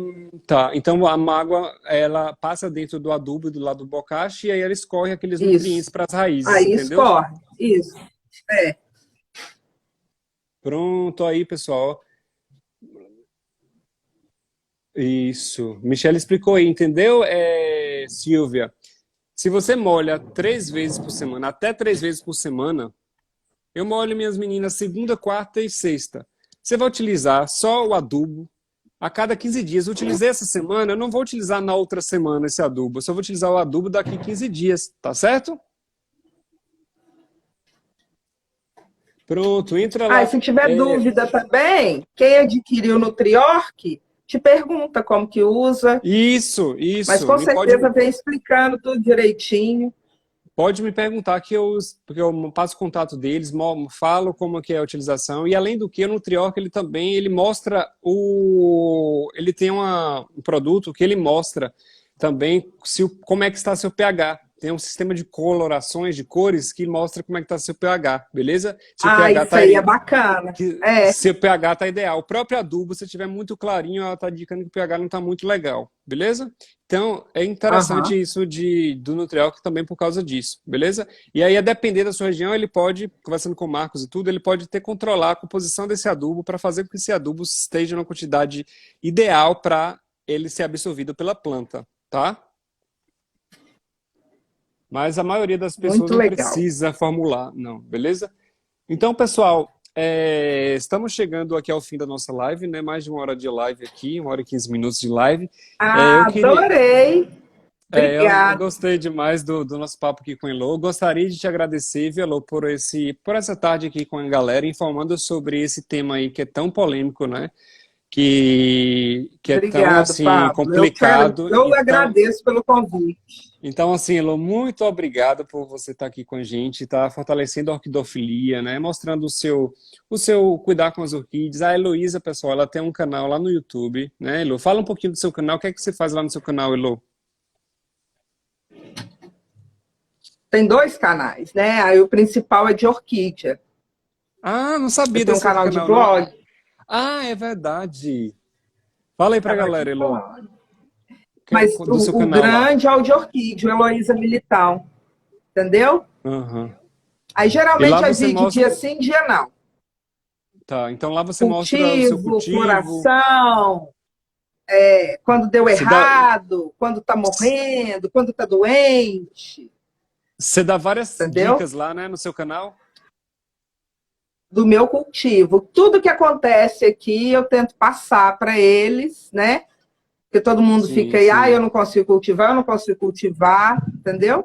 Tá, então a mágoa, ela passa dentro do adubo do lado do bocache e aí ela escorre aqueles nutrientes Isso. para as raízes, Aí entendeu? escorre. Isso. Pronto, aí, pessoal. Isso. Michelle explicou aí, entendeu, Silvia? Se você molha 3 vezes por semana, até 3 vezes por semana, eu molho minhas meninas segunda, quarta e sexta. Você vai utilizar só o adubo a cada 15 dias. Eu utilizei essa semana, eu não vou utilizar na outra semana esse adubo. Eu só vou utilizar o adubo daqui a 15 dias, tá certo? Pronto, entra Ah, e lá. se tiver dúvida também, quem adquiriu o Nutriorc, te pergunta como que usa, Isso, mas isso. com certeza vem explicando tudo direitinho. Pode me perguntar porque eu passo o contato deles, falo como que é a utilização e além do que o Nutriorc ele mostra ele tem um produto que ele mostra também como é que está seu pH. Tem um sistema de colorações de cores que mostra como é que está seu pH, beleza? Se o pH Isso aí é bacana. se o pH está ideal. O próprio adubo, se tiver muito clarinho, ela está indicando que o pH não está muito legal, beleza? Então, é interessante isso do Nutriorc também por causa disso, beleza? E aí, a depender da sua região, ele pode, conversando com o Marcos e tudo, ele pode controlar a composição desse adubo para fazer com que esse adubo esteja na quantidade ideal para ele ser absorvido pela planta, tá? Mas a maioria das pessoas Muito não legal. precisa formular, não, beleza? Então, pessoal, estamos chegando aqui ao fim da nossa live, né? Mais de 1 hora de live aqui, 1 hora e 15 minutos de live. Eu queria, Adorei. eu Obrigada. gostei demais do nosso papo aqui com a Elô. Gostaria de te agradecer, viu, Elô, por essa tarde aqui com a galera, informando sobre esse tema aí que é tão polêmico, né? Que é tão, Obrigado, assim, Pablo. complicado. Eu agradeço pelo convite. Então, assim, Elô, muito obrigado por você estar aqui com a gente, tá fortalecendo a orquidofilia, né? Mostrando o seu cuidar com as orquídeas. A Heloísa, pessoal, ela tem um canal lá no YouTube, né, Elô? Fala um pouquinho do seu canal. O que é que você faz lá no seu canal, Elô? Tem 2 canais, né? Aí o principal é de orquídea. Ah, não Eu sabia tenho um desse outro canal de canal, não. blog. Ah, é verdade. Fala aí pra Canal de galera, Elô, blog. Mas do seu o canal lá. grande é o de orquídea, o Heloísa Militão. Entendeu? Aham. Aí E lá geralmente é você vídeo dia mostra. sim, dia não. Tá, então lá você mostra o seu Cultivo, cultivo. floração, quando deu Você dá, errado, quando tá morrendo, quando tá doente, você dá várias entendeu? dicas lá, né, no seu canal? Do meu cultivo. Tudo que acontece aqui eu tento passar para eles, né? Porque todo mundo fica Sim, aí, eu sim. não consigo cultivar, eu não consigo cultivar, entendeu?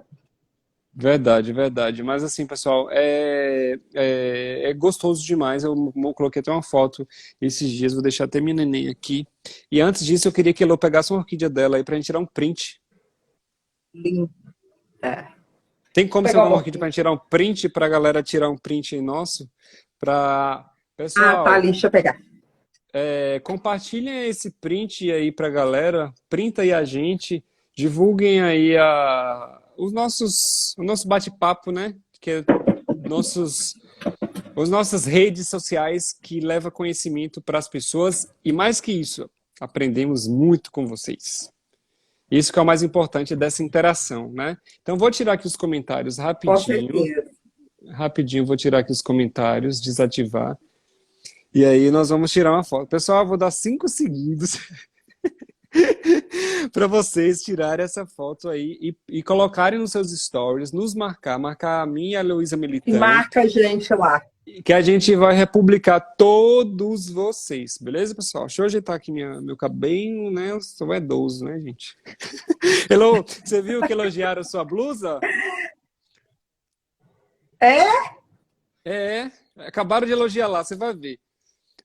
Verdade, verdade. Mas assim, pessoal, é gostoso demais. Eu coloquei até uma foto esses dias, vou deixar até minha neném aqui. E antes disso, eu queria que ela pegasse uma orquídea dela aí pra gente tirar um print. Lindo. É. Tem como você Pegar dar uma uma orquídea pra orquídea. gente tirar um print pra galera tirar um print nosso? Pra... Ah, tá Pessoal, ali, deixa eu pegar. compartilhem esse print aí pra galera, printa aí a gente, divulguem aí o nosso bate-papo, né? Que é nossos, as nossas redes sociais que leva conhecimento para as pessoas e mais que isso, aprendemos muito com vocês. Isso que é o mais importante dessa interação, né? Então vou tirar aqui os comentários Com rapidinho, certeza. rapidinho vou tirar aqui os comentários, desativar. E aí nós vamos tirar uma foto. Pessoal, eu vou dar 5 segundos para vocês tirarem essa foto aí e colocarem nos seus stories, marcar a mim e a Heloísa E Militão, marca a gente lá. que a gente vai republicar todos vocês, beleza, pessoal? Deixa eu ajeitar aqui meu cabelo, né? Eu sou idoso, né, gente? Hello, você viu que elogiaram a sua blusa? É? Acabaram de elogiar lá, você vai ver.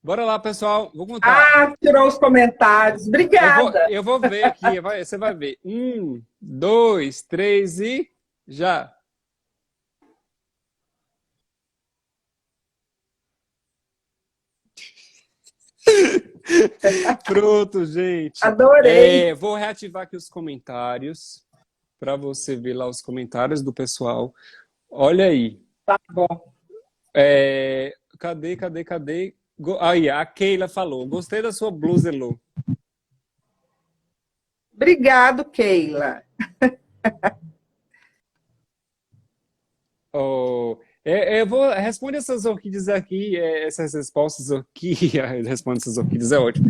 Bora lá, pessoal, vou contar. Ah, tirou os comentários. Obrigada. Eu vou ver aqui, você vai ver. 1, 2, 3 e já. Pronto, gente. Adorei. Vou reativar aqui os comentários para você ver lá os comentários do pessoal. Olha aí. Tá bom. Cadê? Aí, a Keila falou. Gostei da sua blusa, Elô. Obrigado, Keila. Oh, responde essas orquídeas aqui, essas respostas aqui. Responde essas orquídeas, é ótimo.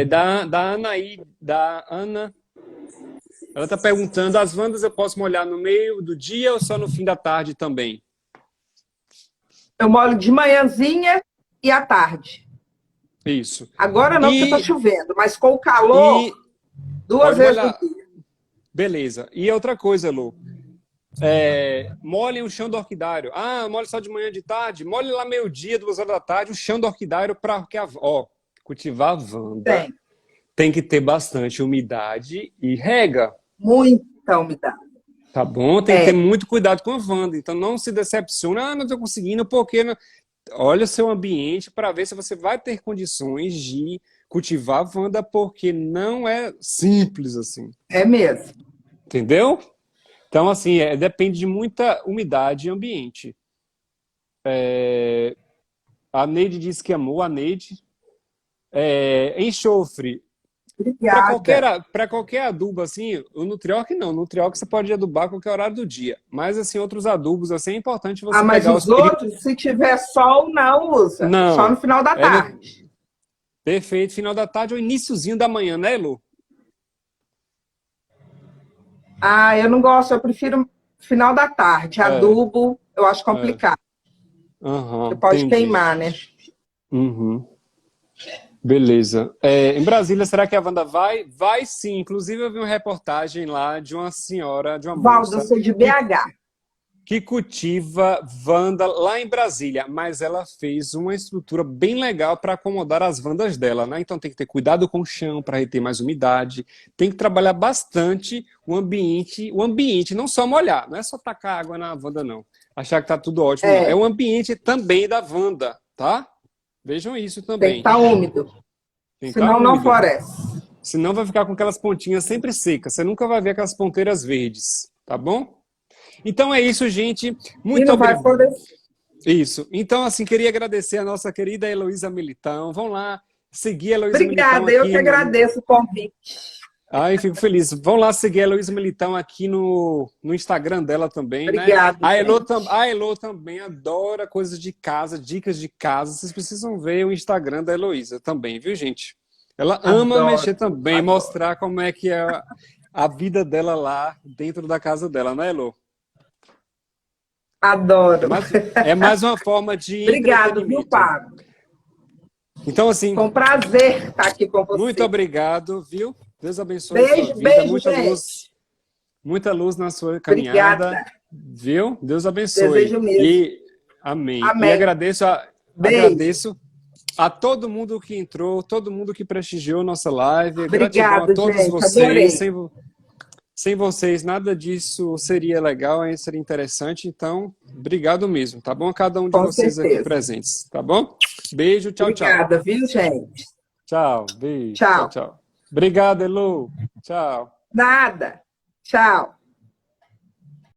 Da Anaí, da Ana. Ela está perguntando: as vandas eu posso molhar no meio do dia ou só no fim da tarde também? Eu molho de manhãzinha e à tarde. Isso. Agora não, porque está E, chovendo, mas com o calor, e 2 pode vezes no molhar. dia. Beleza. E outra coisa, Lu. Molhem o chão do orquidário. Ah, molhe só de manhã, de tarde. Molhe lá meio-dia, 2 horas da tarde, o chão do orquidário para cultivar vanda. Tem que ter bastante umidade e rega. Muita umidade. Tá bom? Tem que ter muito cuidado com a vanda. Então não se decepcione. Ah, não estou conseguindo, porque não... Olha o seu ambiente para ver se você vai ter condições de cultivar vanda, porque não é simples assim. É mesmo. Entendeu? Então, assim, depende de muita umidade e ambiente. A Neide disse que amou, a Neide. Enxofre. Obrigada. Para qualquer adubo, assim, o Nutrioc não. O Nutrioc você pode adubar a qualquer horário do dia. Mas, assim, outros adubos, assim, é importante você Mas pegar os outros, se tiver sol, não usa. Não. Só no final da tarde. Perfeito. Final da tarde ou iniciozinho da manhã, né, Lu? Ah, eu não gosto, eu prefiro final da tarde. É, Adubo, eu acho é. complicado. Você Aham, pode entendi. queimar, né? Uhum. Beleza. Em Brasília, será que a Wanda vai? Vai sim. Inclusive, eu vi uma reportagem lá de uma senhora, de uma Valdo, eu moça, sou de que, BH. que cultiva Wanda lá em Brasília, mas ela fez uma estrutura bem legal para acomodar as Wandas dela, né? Então tem que ter cuidado com o chão para reter mais umidade, tem que trabalhar bastante o ambiente, não só molhar, não é só tacar água na Wanda, não. Achar que tá tudo ótimo, não. É É, o ambiente também da Wanda, tá? Vejam isso tem que também. estar úmido, Tem que estar senão não úmido. floresce. Senão vai ficar com aquelas pontinhas sempre secas. Você nunca vai ver aquelas ponteiras verdes, tá bom? Então é isso, gente. E Muito não vai obrigado. florescer. Isso. Então, assim, queria agradecer a nossa querida Heloísa Militão. Vão lá seguir a Heloísa Militão Obrigada, eu que aqui no. agradeço o convite. Ai, fico feliz. Vão lá seguir a Heloísa Militão aqui no Instagram dela também, né? Obrigada, gente. A Elo também adora coisas de casa, dicas de casa. Vocês precisam ver o Instagram da Heloísa também, viu, gente? Ela ama Adoro, mexer também, adoro. mostrar como é que é a vida dela lá dentro da casa dela, né, Elo? É Adoro. mais, é mais uma forma de Obrigado, viu, entretenimento. Pablo? Então, assim, Foi um prazer estar aqui com muito você. obrigado, viu? Deus abençoe a sua Beijo, vida, beijo, gente. muita luz na sua caminhada, Obrigada. viu? Deus abençoe. Desejo mesmo. E amém. E Amém. Beijo. agradeço a todo mundo que entrou, todo mundo que prestigiou nossa live. Gratidão a Obrigado, todos gente. vocês. Adorei. Sem vocês, nada disso seria legal, hein? Seria interessante. Então, obrigado mesmo, tá bom? A cada um de Com vocês aqui certeza. presentes, tá bom? Beijo, tchau, tchau. Obrigada, viu, gente? Tchau, beijo, tchau, Tchau. tchau. Obrigado, Elu. Tchau. Nada. Tchau.